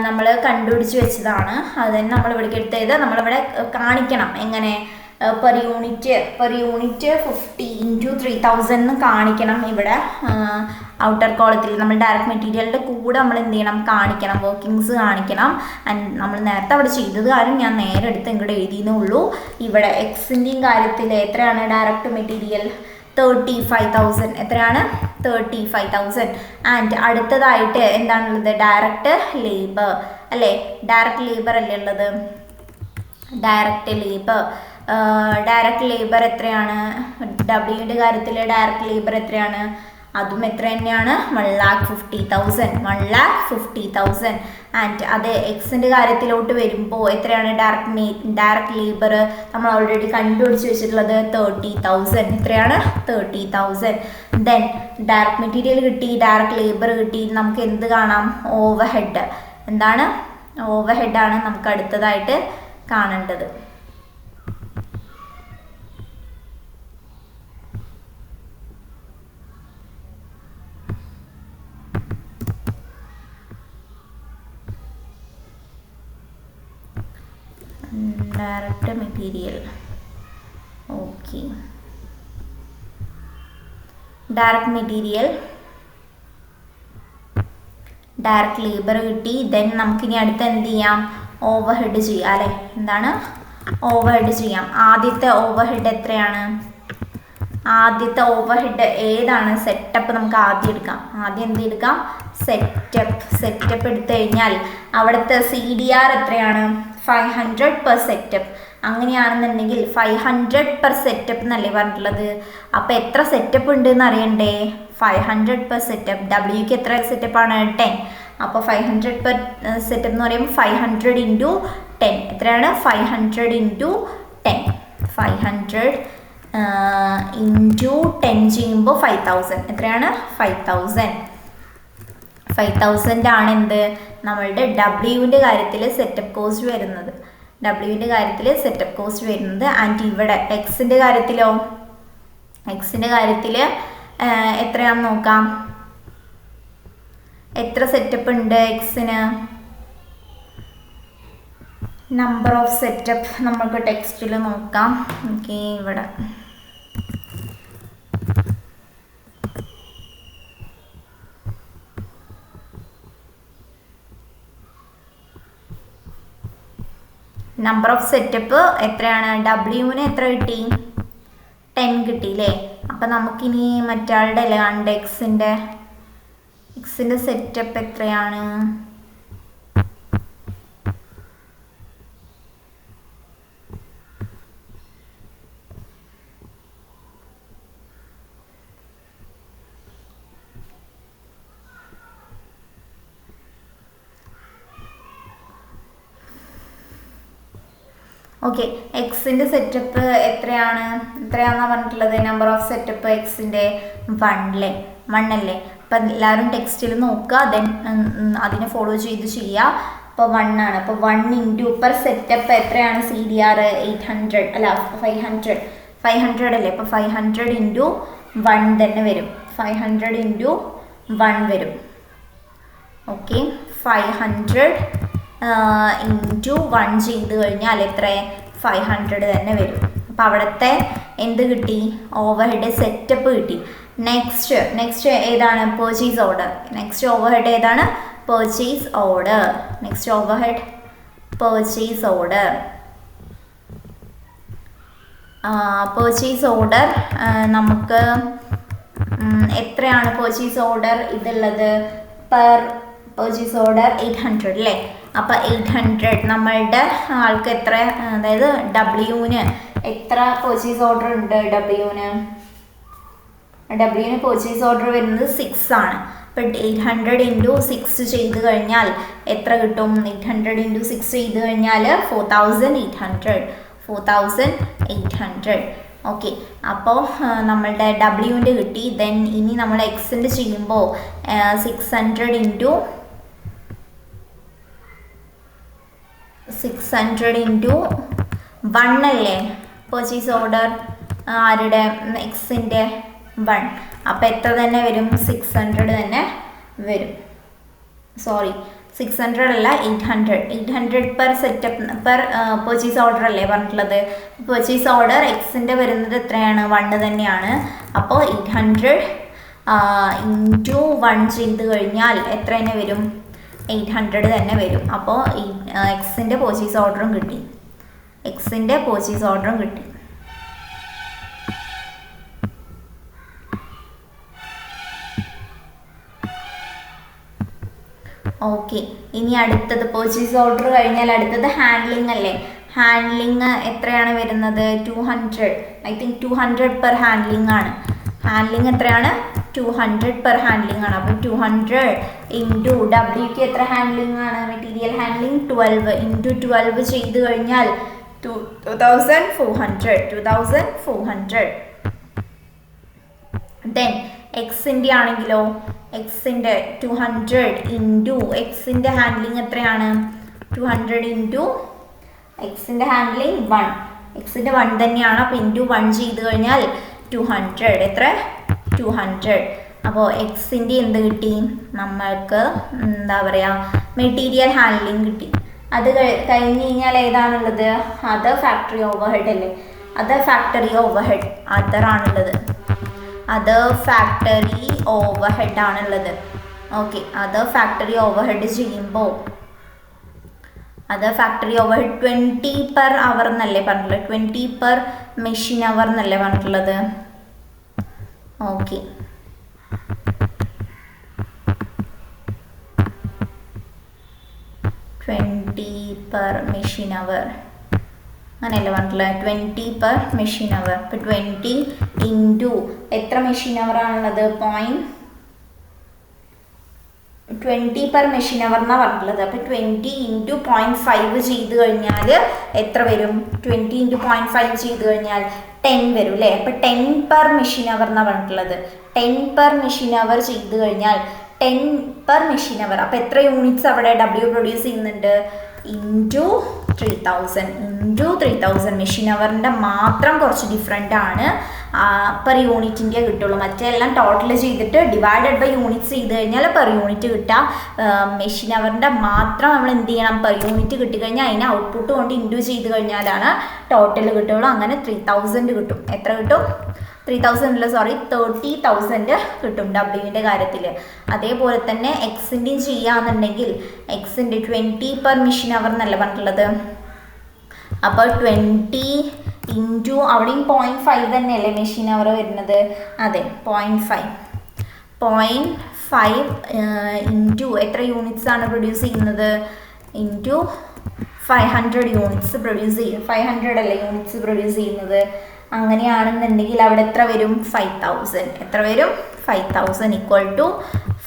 നമ്മൾ കണ്ടുപിടിച്ച് വെച്ചതാണ്. അത് തന്നെ നമ്മളിവിടേക്ക് എടുത്തത് നമ്മളിവിടെ കാണിക്കണം. എങ്ങനെ? പെർ യൂണിറ്റ് 50 × 3,000 എന്ന് കാണിക്കണം. ഇവിടെ ഔട്ടർ കോളത്തിൽ നമ്മൾ ഡയറക്റ്റ് മെറ്റീരിയലിൻ്റെ കൂടെ നമ്മൾ എന്ത് ചെയ്യണം? കാണിക്കണം, വർക്കിങ്സ് കാണിക്കണം. ആൻഡ് നമ്മൾ നേരത്തെ അവിടെ ചെയ്തത് കാര്യം ഞാൻ നേരെ എടുത്ത് ഇങ്ങോട്ട് എഴുതിയെന്നേ ഉള്ളൂ. ഇവിടെ Xൻ്റെയും കാര്യത്തിൽ എത്രയാണ് ഡയറക്റ്റ് മെറ്റീരിയൽ? 35,000. എത്രയാണ്? 35,000. ആൻഡ് അടുത്തതായിട്ട് എന്താണുള്ളത്? ഡയറക്റ്റ് ലേബർ അല്ലേ? ഡയറക്റ്റ് ലേബർ അല്ലേ ഉള്ളത്? ഡയറക്റ്റ് ലേബർ എത്രയാണ്? Wൻ്റെ കാര്യത്തിൽ ഡയറക്റ്റ് ലേബർ എത്രയാണ്? അതും എത്ര തന്നെയാണ് 1,50,000 1,50,000. ആൻഡ് അത് എക്സിൻ്റെ കാര്യത്തിലോട്ട് വരുമ്പോൾ എത്രയാണ് ഡയറക്റ്റ് ലേബർ നമ്മൾ ഓൾറെഡി കണ്ടുപിടിച്ച് വെച്ചിട്ടുള്ളത് 30,000. എത്രയാണ് 30,000. ദെൻ ഡയറക്റ്റ് മെറ്റീരിയൽ കിട്ടി, ഡയറക്റ്റ് ലേബർ കിട്ടി. നമുക്ക് എന്ത് കാണാം? Over head. എന്താണ്? ഓവർ ഹെഡാണ് നമുക്ക് അടുത്തതായിട്ട് കാണേണ്ടത്. Direct material. Okay, direct material, direct labour കിട്ടി. ദെൻ നമുക്കിനി അടുത്ത് എന്ത് ചെയ്യാം? ഓവർ ഹെഡ് ചെയ്യാം അല്ലേ? എന്താണ്? ഓവർ ഹെഡ് ചെയ്യാം. ആദ്യത്തെ ഓവർ ഹെഡ് എത്രയാണ്? ആദ്യത്തെ ഓവർ ഹെഡ് ഏതാണ്? സെറ്റപ്പ് നമുക്ക് ആദ്യം എടുക്കാം. ആദ്യം എന്ത് എടുക്കാം? സെറ്റപ്പ് എടുത്തു കഴിഞ്ഞാൽ അവിടുത്തെ CDR എത്രയാണ്? 500 per സെറ്റപ്പ്. അങ്ങനെയാണെന്നുണ്ടെങ്കിൽ 500 per സെറ്റപ്പ് എന്നല്ലേ പറഞ്ഞിട്ടുള്ളത്? അപ്പോൾ എത്ര സെറ്റപ്പ് ഉണ്ട് എന്ന് അറിയണ്ടേ? 500 per സെറ്റപ്പ്. Wക്ക് എത്ര സെറ്റപ്പാണ്? 10. അപ്പോൾ 500 per സെറ്റപ്പ് എന്ന് പറയുമ്പോൾ 500 × 10. എത്രയാണ്? 500 × 10. 500 × 10 ചെയ്യുമ്പോൾ 5,000. എത്രയാണ്? 5,000. 5,000 ആണ് എന്ത്? നമ്മളുടെ Wൻ്റെ കാര്യത്തിൽ സെറ്റപ്പ് കോസ്റ്റ് വരുന്നത്. Wൻ്റെ കാര്യത്തിൽ സെറ്റപ്പ് കോസ്റ്റ് വരുന്നത്. ആൻഡ് ഇവിടെ എക്സിൻ്റെ കാര്യത്തിലോ? എക്സിൻ്റെ കാര്യത്തിൽ എത്രയാണെന്ന് നോക്കാം. എത്ര സെറ്റപ്പ് ഉണ്ട് എക്സിന്? നമ്പർ ഓഫ് സെറ്റപ്പ് നമുക്ക് ടെക്സ്റ്റിൽ നോക്കാം. ഓക്കെ, ഇവിടെ നമ്പർ ഓഫ് സെറ്റപ്പ് എത്രയാണ്? Wന് എത്ര കിട്ടി? 10 കിട്ടിയില്ലേ? അപ്പം നമുക്കിനി മറ്റാളുടെ അല്ലേ കണ്ട് എക്സിൻ്റെ സെറ്റപ്പ് എത്രയാണ്? ഓക്കെ, എക്സിൻ്റെ സെറ്റപ്പ് എത്രയാണെന്നാണ് പറഞ്ഞിട്ടുള്ളത്? നമ്പർ ഓഫ് സെറ്റപ്പ് എക്സിൻ്റെ 1 അല്ലേ? അപ്പം എല്ലാവരും ടെക്സ്റ്റിൽ നോക്കുക. ദെൻ അതിനെ ഫോളോ ചെയ്ത് ചെയ്യുക. അപ്പോൾ 1 ആണ്. അപ്പോൾ 1 × per സെറ്റപ്പ് എത്രയാണ്? CDR 800 അല്ല 500 അല്ലേ? അപ്പോൾ 500 × 1 തന്നെ വരും. 500 × 1 വരും. ഓക്കെ, 500 × 1 ചെയ്ത് കഴിഞ്ഞാൽ എത്ര? 500 തന്നെ വരും. അപ്പോൾ അവിടുത്തെ എന്ത് കിട്ടി? ഓവർ ഹെഡ് സെറ്റപ്പ് കിട്ടി. നെക്സ്റ്റ് ഏതാണ്? Purchase order. Next overhead ഏതാണ്? Purchase order. Next overhead purchase order. Purchase order നമുക്ക് എത്രയാണ് പർച്ചേസ് ഓർഡർ ഇതുള്ളത്? പെർ പർച്ചേസ് ഓർഡർ 800 അല്ലേ? അപ്പോൾ 800 നമ്മളുടെ ആൾക്ക് എത്ര, അതായത് Wന് എത്ര പർച്ചേസ് ഓർഡർ ഉണ്ട്? Wന് പർച്ചേസ് ഓർഡർ വരുന്നത് 6 ആണ്. അപ്പം 800 × 6 ചെയ്ത് കഴിഞ്ഞാൽ എത്ര കിട്ടും? 800 × 6 ചെയ്ത് കഴിഞ്ഞാൽ 4,800. ഓക്കെ, അപ്പോൾ നമ്മളുടെ Wൻ്റെ കിട്ടി. ദെൻ ഇനി നമ്മൾ എക്സിൻ്റെ ചെയ്യുമ്പോൾ 600 × 1 അല്ലേ പർച്ചേസ് ഓർഡർ? ആരുടെ? എക്സിൻ്റെ 1. അപ്പോൾ എത്ര തന്നെ വരും? 600 തന്നെ വരും. സോറി, 600 അല്ല, 800 per സെറ്റപ്പ് പർച്ചേസ് ഓർഡർ അല്ലേ പറഞ്ഞിട്ടുള്ളത്? പർച്ചേസ് ഓർഡർ എക്സിൻ്റെ വരുന്നത് എത്രയാണ്? 1 തന്നെയാണ്. അപ്പോൾ 800 × 1 ചെയ്ത് കഴിഞ്ഞാൽ എത്ര തന്നെ വരും? 800 തന്നെ വരും. അപ്പോൾ എക്സിൻ്റെ പർച്ചേസ് ഓർഡറും കിട്ടി. ഓക്കെ, ഇനി അടുത്തത് പർച്ചേസ് ഓർഡർ കഴിഞ്ഞാൽ അടുത്തത് ഹാൻഡ്ലിംഗ് അല്ലേ? ഹാൻഡ്ലിംഗ് എത്രയാണ് വരുന്നത്? 200. ഐ തിങ്ക് 200 per ഹാൻഡ്ലിംഗ് ആണ്. ഹാൻഡ്ലിങ് എത്രയാണ്? 200 പെർ ഹാൻഡ്ലിംഗ് ആണ്. അപ്പോൾ 200 ഇൻറ്റു ഡബ്ല്യൂക്ക് എത്ര ഹാൻഡ്ലിംഗ് ആണ്? മെറ്റീരിയൽ ഹാൻഡ്ലിംഗ് 12 ഇൻറ്റു 12 ചെയ്ത് കഴിഞ്ഞാൽ 2400. ദെൻ എക്സിൻ്റെ ആണെങ്കിലോ, എക്സിൻ്റെ 200 ഇൻറ്റു എക്സിൻ്റെ ഹാൻഡ്ലിംഗ് എത്രയാണ്? 200 ഇൻറ്റു എക്സിൻ്റെ ഹാൻഡ്ലിംഗ് 1, എക്സിൻ്റെ 1 തന്നെയാണ്. അപ്പോൾ ഇൻറ്റു 1 ചെയ്ത് കഴിഞ്ഞാൽ 200. എത്ര? 200. അപ്പോൾ എക്സിൻ്റെ എന്ത് കിട്ടി? നമ്മൾക്ക് എന്താ പറയുക, മെറ്റീരിയൽ ഹാൻഡ്ലിംഗ് കിട്ടി. അത് കഴിഞ്ഞ് കഴിഞ്ഞാൽ ഏതാണുള്ളത്? അതർ ഫാക്ടറി ഓവർഹെഡ് അല്ലേ? അതർ ഫാക്ടറി ഓവർഹെഡ് അതറാണുള്ളത്. അതർ ഫാക്ടറി ഓവർഹെഡ് ആണുള്ളത്. ഓക്കെ, അതർ ഫാക്ടറി ഓവർഹെഡ് ചെയ്യുമ്പോൾ other factory overhead 20 per hour എന്നല്ലേ പറഞ്ഞിട്ടുള്ളത്? 20 പെർ മെഷീൻ അവർ എന്നല്ലേ പറഞ്ഞിട്ടുള്ളത്? ഓക്കെ, പെർ മെഷീൻ അവർ അങ്ങനെയല്ലേ പറഞ്ഞിട്ടുള്ളത്? 20 പെർ മെഷീൻ അവർ. ഇപ്പോൾ 20 ഇൻറ്റു എത്ര മെഷീൻ അവർ ആണുള്ളത്? 20 പെർ മെഷീൻ അവർ എന്നാണ് പറഞ്ഞിട്ടുള്ളത്. അപ്പോൾ 20 ഇൻറ്റു 0.5 ചെയ്ത് കഴിഞ്ഞാൽ എത്ര വരും? 20 ഇൻറ്റു 0.5 ചെയ്ത് കഴിഞ്ഞാൽ 10 വരും അല്ലേ? അപ്പോൾ 10 പെർ മെഷീൻ അവർ എന്നാണ് പറഞ്ഞിട്ടുള്ളത്. 10 പെർ മെഷീൻ അവർ ചെയ്ത് കഴിഞ്ഞാൽ 10 പെർ മെഷീൻ അവർ. അപ്പോൾ എത്ര യൂണിറ്റ്സ് അവിടെ ഡബ്ല്യു പ്രൊഡ്യൂസ് ചെയ്യുന്നുണ്ട്? ഇൻറ്റു 3000 മെഷീൻ അവറിൻ്റെ മാത്രം കുറച്ച് ഡിഫറെൻ്റ് ആണ് പെർ യൂണിറ്റിൻ്റെ കിട്ടുള്ളൂ. മറ്റെല്ലാം ടോട്ടൽ ചെയ്തിട്ട് ഡിവൈഡഡ് ബൈ യൂണിറ്റ്സ് ചെയ്ത് കഴിഞ്ഞാൽ പെർ യൂണിറ്റ് കിട്ടാം. മെഷീൻ അവറിൻ്റെ മാത്രം നമ്മൾ എന്ത് ചെയ്യണം? പെർ യൂണിറ്റ് കിട്ടിക്കഴിഞ്ഞാൽ അതിനെ ഔട്ട്പുട്ട് കൊണ്ട് ഇൻഡ്യൂ ചെയ്ത് കഴിഞ്ഞാലാണ് ടോട്ടൽ കിട്ടുള്ളൂ. അങ്ങനെ 3000 കിട്ടും. എത്ര കിട്ടും? 30,000 കിട്ടും ഡബ്ല്യുവിൻ്റെ കാര്യത്തിൽ. അതേപോലെ തന്നെ എക്സിൻ്റെയും ചെയ്യുകയാണെന്നുണ്ടെങ്കിൽ എക്സിൻ്റെ 20 പെർ മെഷീൻ അവർ എന്നല്ല പറഞ്ഞിട്ടുള്ളത്. അപ്പോൾ 20 ഇൻറ്റു അവിടെയും 0.5 തന്നെയല്ലേ മെഷീൻ അവർ വരുന്നത്? അതെ, 0.5 ഇൻറ്റു എത്ര യൂണിറ്റ്സ് ആണ് പ്രൊഡ്യൂസ് ചെയ്യുന്നത്? ഇൻറ്റു 500 യൂണിറ്റ്സ് പ്രൊഡ്യൂസ് ചെയ്യും. 500 അല്ലേ യൂണിറ്റ്സ് പ്രൊഡ്യൂസ് ചെയ്യുന്നത്? അങ്ങനെയാണെന്നുണ്ടെങ്കിൽ അവിടെ എത്ര വരും? 5000. എത്ര വരും? 5000 ഈക്വൽ ടു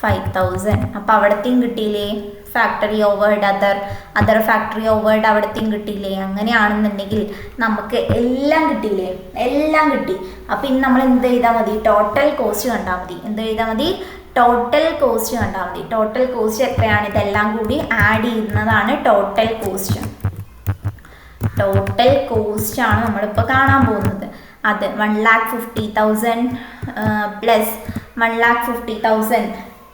5000. അപ്പോൾ അവിടത്തെയും കിട്ടിയില്ലേ factory overhead? Other factory overhead അവിടത്തെയും കിട്ടിയില്ലേ? അങ്ങനെയാണെന്നുണ്ടെങ്കിൽ നമുക്ക് എല്ലാം കിട്ടിയില്ലേ? എല്ലാം കിട്ടി. അപ്പോൾ ഇനി നമ്മൾ എന്ത് ചെയ്താൽ മതി? ടോട്ടൽ കോസ്റ്റ് കണ്ടാൽ മതി. എന്ത് ചെയ്താൽ മതി? ടോട്ടൽ കോസ്റ്റ് കണ്ടാൽ മതി. ടോട്ടൽ കോസ്റ്റ് എത്രയാണ്? ഇതെല്ലാം കൂടി ആഡ് ചെയ്യുന്നതാണ് ടോട്ടൽ കോസ്റ്റ്. ടോട്ടൽ കോസ്റ്റ് ആണ് നമ്മളിപ്പോൾ കാണാൻ പോകുന്നത്. അത് 1,50,000 പ്ലസ് 1,50,000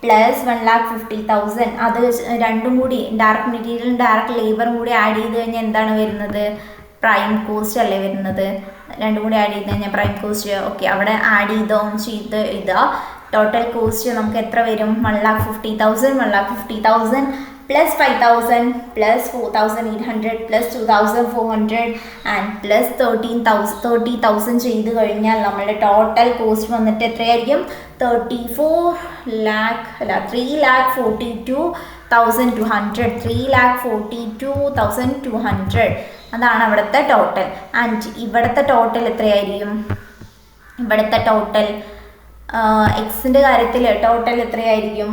പ്ലസ് 1,50,000. അത് രണ്ടും കൂടി ഡയറക്റ്റ് മെറ്റീരിയലും ഡയറക്റ്റ് ലേബറും കൂടി ആഡ് ചെയ്ത് കഴിഞ്ഞാൽ എന്താണ് വരുന്നത്? പ്രൈം കോസ്റ്റ് അല്ലേ വരുന്നത്? രണ്ടും കൂടി ആഡ് ചെയ്ത് കഴിഞ്ഞാൽ പ്രൈം കോസ്റ്റ്. ഓക്കെ, അവിടെ ആഡ് ചെയ്ത് ഇതാ ടോട്ടൽ കോസ്റ്റ് നമുക്ക് എത്ര വരും? 1,50,000 plus 5,000 plus 4,800 plus 2,400 and plus 30,000 ചെയ്ത് കഴിഞ്ഞാൽ നമ്മുടെ ടോട്ടൽ കോസ്റ്റ് വന്നിട്ട് എത്രയായിരിക്കും? 3,42,200. അതാണ് അവിടുത്തെ ടോട്ടൽ. ആൻഡ് ഇവിടുത്തെ ടോട്ടൽ എത്രയായിരിക്കും? ഇവിടുത്തെ ടോട്ടൽ എക്സിൻ്റെ കാര്യത്തിൽ ടോട്ടൽ എത്രയായിരിക്കും?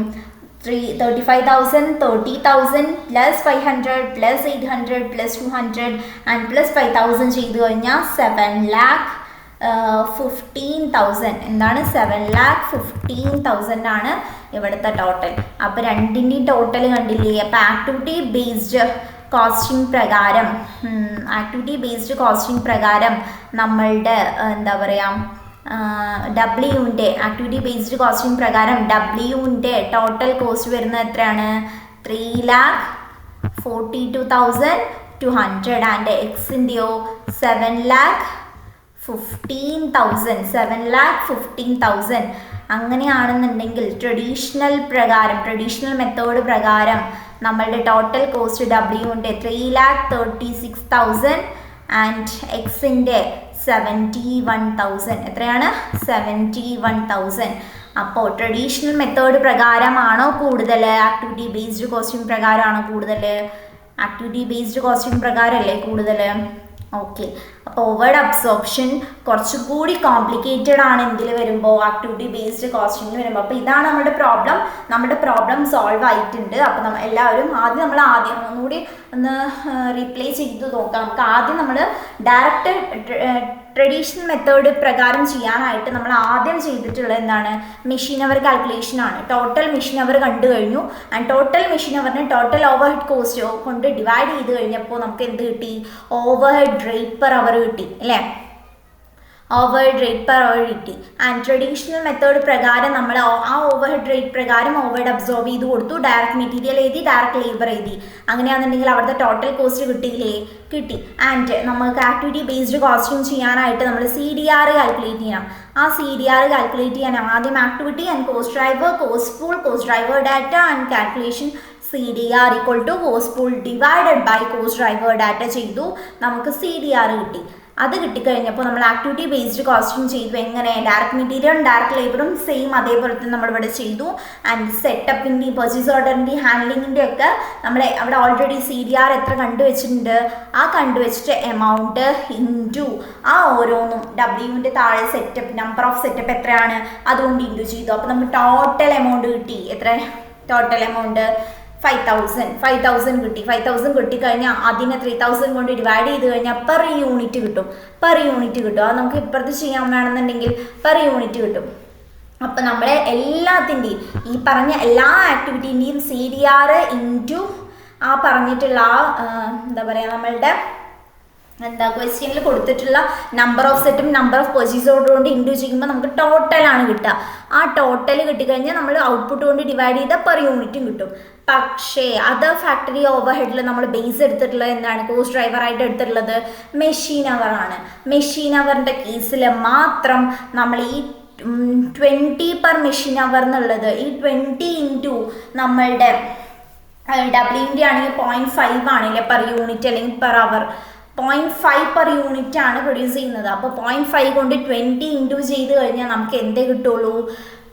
35,000, 30,000 plus 500 plus 800 plus 200 and plus 5,000 ചെയ്ത് കഴിഞ്ഞാൽ 7,15,000. എന്താണ്? 7,15,000 ആണ് ഇവിടുത്തെ ടോട്ടൽ. അപ്പോൾ രണ്ടിൻ്റെയും ടോട്ടൽ കണ്ടില്ലേ? അപ്പോൾ ആക്ടിവിറ്റി ബേസ്ഡ് കോസ്റ്റിംഗ് പ്രകാരം നമ്മളുടെ എന്താ പറയുക, ഡബ്ല്യുവിൻ്റെ ആക്ടിവിറ്റി ബേസ്ഡ് കോസ്റ്റിംഗ് പ്രകാരം ഡബ്ല്യുവിൻ്റെ ടോട്ടൽ കോസ്റ്റ് വരുന്നത് എത്രയാണ്? 3,42,200 ആൻഡ് എക്സിൻ്റെയോ 7,15,000. അങ്ങനെയാണെന്നുണ്ടെങ്കിൽ ട്രഡീഷണൽ മെത്തേഡ് പ്രകാരം നമ്മളുടെ ടോട്ടൽ കോസ്റ്റ് ഡബ്ല്യുവിൻ്റെ 3,36,000 ആൻഡ് എക്സിൻ്റെ 71,000. എത്രയാണ്? 71,000. അപ്പോൾ ട്രഡീഷണൽ മെത്തേഡ് പ്രകാരമാണോ കൂടുതൽ? ആക്ടിവിറ്റി ബേസ്ഡ് കോസ്റ്റിംഗ് പ്രകാരമാണോ കൂടുതൽ? ആക്ടിവിറ്റി ബേസ്ഡ് കോസ്റ്റിംഗ് പ്രകാരമല്ലേ കൂടുതൽ? ഓക്കെ, അപ്പോൾ ഓവേർഡ് അബ്സോർപ്ഷൻ കുറച്ചുകൂടി കോംപ്ലിക്കേറ്റഡ് ആണ് എന്തിൽ വരുമ്പോൾ, ആക്ടിവിറ്റി ബേസ്ഡ് കോസ്റ്റിംഗിൽ വരുമ്പോൾ. അപ്പോൾ ഇതാണ് നമ്മുടെ പ്രോബ്ലം സോൾവ് ആയിട്ടുണ്ട്. അപ്പോൾ എല്ലാവരും ആദ്യം ഒന്നുകൂടി ഒന്ന് റീപ്ലേ ചെയ്ത് നോക്കാം. നമുക്ക് ആദ്യം നമ്മൾ ഡയറക്റ്റ് ട്രഡീഷണൽ മെത്തേഡ് പ്രകാരം ചെയ്യാനായിട്ട് നമ്മൾ ആദ്യം ചെയ്തിട്ടുള്ളത് എന്താണ്, മെഷീൻ അവർ കാൽക്കുലേഷൻ ആണ്. ടോട്ടൽ മെഷീൻ അവർ കണ്ടു കഴിഞ്ഞു. ആൻഡ് ടോട്ടൽ മെഷീൻ അവറിനെ ടോട്ടൽ ഓവർ ഹെഡ് കോസ്റ്റ് കൊണ്ട് ഡിവൈഡ് ചെയ്ത് കഴിഞ്ഞപ്പോൾ നമുക്ക് എന്ത് കിട്ടി, overhead rate per hour കിട്ടി അല്ലേ, overhead rate per hour കിട്ടി. ആൻഡ് ട്രഡീഷണൽ മെത്തേഡ് പ്രകാരം നമ്മൾ ആ ഓവർ ഹെഡ് റേറ്റ് പ്രകാരം ഓവർ ഹെഡ് അബ്സോർബ് ചെയ്ത് കൊടുത്തു. ഡയറക്റ്റ് മെറ്റീരിയൽ എഴുതി, ഡയറക്റ്റ് ലേബർ എഴുതി. അങ്ങനെയാണെന്നുണ്ടെങ്കിൽ അവിടുത്തെ ടോട്ടൽ കോസ്റ്റ് കിട്ടി. ആൻഡ് നമുക്ക് ആക്ടിവിറ്റി ബേസ്ഡ് കോസ്റ്റിംഗ് ചെയ്യാനായിട്ട് നമ്മൾ CDR കാൽക്കുലേറ്റ് ചെയ്യണം. ആ CDR കാൽക്കുലേറ്റ് ചെയ്യാൻ ആദ്യം activity and cost driver, cost pool, cost driver data and calculation CDR equal to cost pool divided by cost driver data ചെയ്തു. നമുക്ക് CDR കിട്ടി. അത് കിട്ടിക്കഴിഞ്ഞപ്പോൾ നമ്മൾ ആക്ടിവിറ്റി ബേസ്ഡ് കോസ്റ്റിംഗ് ചെയ്തു. എങ്ങനെ, ഡയറക്റ്റ് മെറ്റീരിയലും ഡയറക്റ്റ് ലേബറും സെയിം അതേപോലെ തന്നെ നമ്മളിവിടെ ചെയ്തു. ആൻഡ് സെറ്റപ്പിൻ്റെ, പർച്ചേസ് ഓർഡറിൻ്റെ, ഹാൻഡ്ലിങ്ങിൻ്റെ ഒക്കെ നമ്മൾ അവിടെ ഓൾറെഡി CDR എത്ര കണ്ടുവച്ചിട്ടുണ്ട്, ആ കണ്ടുവച്ചിട്ട് എമൗണ്ട് ഇൻറ്റു ആ ഓരോന്നും W താഴെ സെറ്റപ്പ്, നമ്പർ ഓഫ് സെറ്റപ്പ് എത്രയാണ് അതുകൊണ്ട് ഇൻറ്റു ചെയ്തു. അപ്പോൾ നമുക്ക് ടോട്ടൽ എമൗണ്ട് കിട്ടി. എത്ര ടോട്ടൽ എമൗണ്ട്, 5,000 കിട്ടി. 5,000 കിട്ടിക്കഴിഞ്ഞാൽ അതിനെ 3,000 കൊണ്ട് ഡിവൈഡ് ചെയ്ത് കഴിഞ്ഞാൽ പെർ യൂണിറ്റ് കിട്ടും. അത് നമുക്ക് ഇപ്പുറത്ത് ചെയ്യാൻ വേണമെന്നുണ്ടെങ്കിൽ പെർ യൂണിറ്റ് കിട്ടും. അപ്പം നമ്മളെ എല്ലാത്തിൻ്റെയും ഈ പറഞ്ഞ എല്ലാ ആക്ടിവിറ്റീൻ്റെയും CDR ഇൻറ്റു ആ പറഞ്ഞിട്ടുള്ള എന്താ പറയുക, നമ്മളുടെ ക്വസ്റ്റ്യനിൽ കൊടുത്തിട്ടുള്ള നമ്പർ ഓഫ് സെറ്റും നമ്പർ ഓഫ് പർച്ചേസ് ഓർഡർ കൊണ്ട് ഇൻറ്റു ചെയ്യുമ്പോൾ നമുക്ക് ടോട്ടലാണ് കിട്ടുക. ആ ടോട്ടൽ കിട്ടിക്കഴിഞ്ഞാൽ നമ്മൾ ഔട്ട്പുട്ട് കൊണ്ട് ഡിവൈഡ് ചെയ്താൽ പെർ യൂണിറ്റും കിട്ടും. പക്ഷേ അതർ ഫാക്ടറി ഓവർ ഹെഡിൽ നമ്മൾ ബേസ് എടുത്തിട്ടുള്ളത് എന്താണ്, കോസ്റ്റ് ഡ്രൈവറായിട്ട് എടുത്തിട്ടുള്ളത് മെഷീൻ അവറാണ്. മെഷീൻ അവറിൻ്റെ കേസിൽ മാത്രം നമ്മൾ ഈ 20 പെർ മെഷീൻ അവർ എന്നുള്ളത്, ഈ 20 ഇൻറ്റു നമ്മളുടെ W ആണെങ്കിൽ 0.5 ആണല്ലേ പെർ യൂണിറ്റ്, അല്ലെങ്കിൽ പെർ അവർ 0.5 പെർ യൂണിറ്റ് ആണ് പ്രൊഡ്യൂസ് ചെയ്യുന്നത്. അപ്പോൾ 0.5 കൊണ്ട് 20 ഇൻറ്റു ചെയ്ത് കഴിഞ്ഞാൽ നമുക്ക് എന്തേ കിട്ടുള്ളൂ,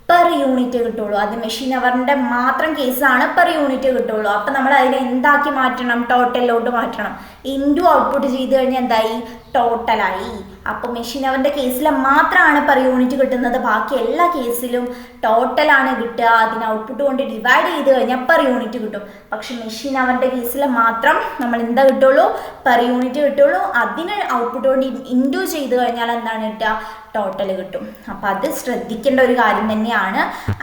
പെർ യൂണിറ്റ് കിട്ടുള്ളൂ. അത് മെഷീൻ അവറിൻ്റെ മാത്രം കേസാണ് പെർ യൂണിറ്റ് കിട്ടുള്ളൂ. അപ്പം നമ്മൾ അതിനെ എന്താക്കി മാറ്റണം, ടോട്ടലിലോട്ട് മാറ്റണം. ഇൻറ്റു ഔട്ട്പുട്ട് ചെയ്ത് കഴിഞ്ഞാൽ എന്തായി, ടോട്ടലായി. അപ്പോൾ മെഷീൻ അവറിൻ്റെ കേസിൽ മാത്രമാണ് പെർ യൂണിറ്റ് കിട്ടുന്നത്. ബാക്കി എല്ലാ കേസിലും ടോട്ടലാണ് കിട്ടുക. അതിന് ഔട്ട്പുട്ട് കൊണ്ട് ഡിവൈഡ് ചെയ്ത് കഴിഞ്ഞാൽ പെർ യൂണിറ്റ് കിട്ടും. പക്ഷെ മെഷീൻ അവറിൻ്റെ കേസിൽ മാത്രം നമ്മൾ എന്താ കിട്ടുള്ളൂ, പെർ യൂണിറ്റ് കിട്ടുള്ളൂ. അതിന് ഔട്ട്പുട്ട് കൊണ്ട് ഇൻറ്റു ചെയ്ത് കഴിഞ്ഞാൽ എന്താണ് കിട്ടുക, ടോട്ടൽ കിട്ടും. അപ്പോൾ അത് ശ്രദ്ധിക്കേണ്ട ഒരു കാര്യം തന്നെയാണ്.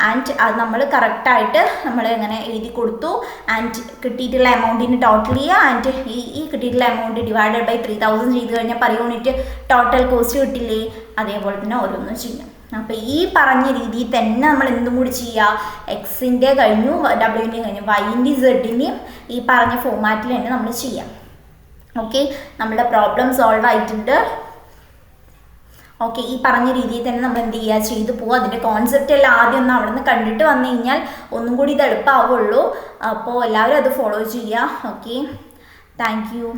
ആൻഡ് അത് നമ്മൾ കറക്റ്റായിട്ട് നമ്മൾ ഇങ്ങനെ എഴുതി കൊടുത്തു. ആൻഡ് കിട്ടിയിട്ടുള്ള എമൗണ്ടിന് ടോട്ടൽ ചെയ്യുക. ആൻഡ് ഈ കിട്ടിയിട്ടുള്ള എമൗണ്ട് ഡിവൈഡഡ് ബൈ 3,000 ചെയ്ത് കഴിഞ്ഞാൽ പെർ യൂണിറ്റ് ടോട്ടൽ കോസ്റ്റ് കിട്ടില്ലേ, അതേപോലെ തന്നെ ഓരോന്നും ചെയ്യാം. അപ്പോൾ ഈ പറഞ്ഞ രീതിയിൽ തന്നെ നമ്മൾ എന്തും കൂടി ചെയ്യുക, എക്സിൻ്റെ കഴിഞ്ഞു, W കഴിഞ്ഞു, വൈൻ്റെ സെഡിൻ്റെയും ഈ പറഞ്ഞ ഫോമാറ്റിൽ തന്നെ നമ്മൾ ചെയ്യാം. ഓക്കെ, നമ്മുടെ പ്രോബ്ലം സോൾവ് ആയിട്ടുണ്ട്. ഓക്കെ, ഈ പറഞ്ഞ രീതിയിൽ തന്നെ നമ്മൾ എന്ത് ചെയ്യുക, ചെയ്തു പോവുക. അതിൻ്റെ കോൺസെപ്റ്റ് എല്ലാം ആദ്യം ഒന്ന് അവിടെ നിന്ന് കണ്ടിട്ട് വന്നു കഴിഞ്ഞാൽ ഒന്നും കൂടി ഇത് എളുപ്പമാവുള്ളൂ. അപ്പോൾ എല്ലാവരും അത് ഫോളോ ചെയ്യുക. Okay, thank you.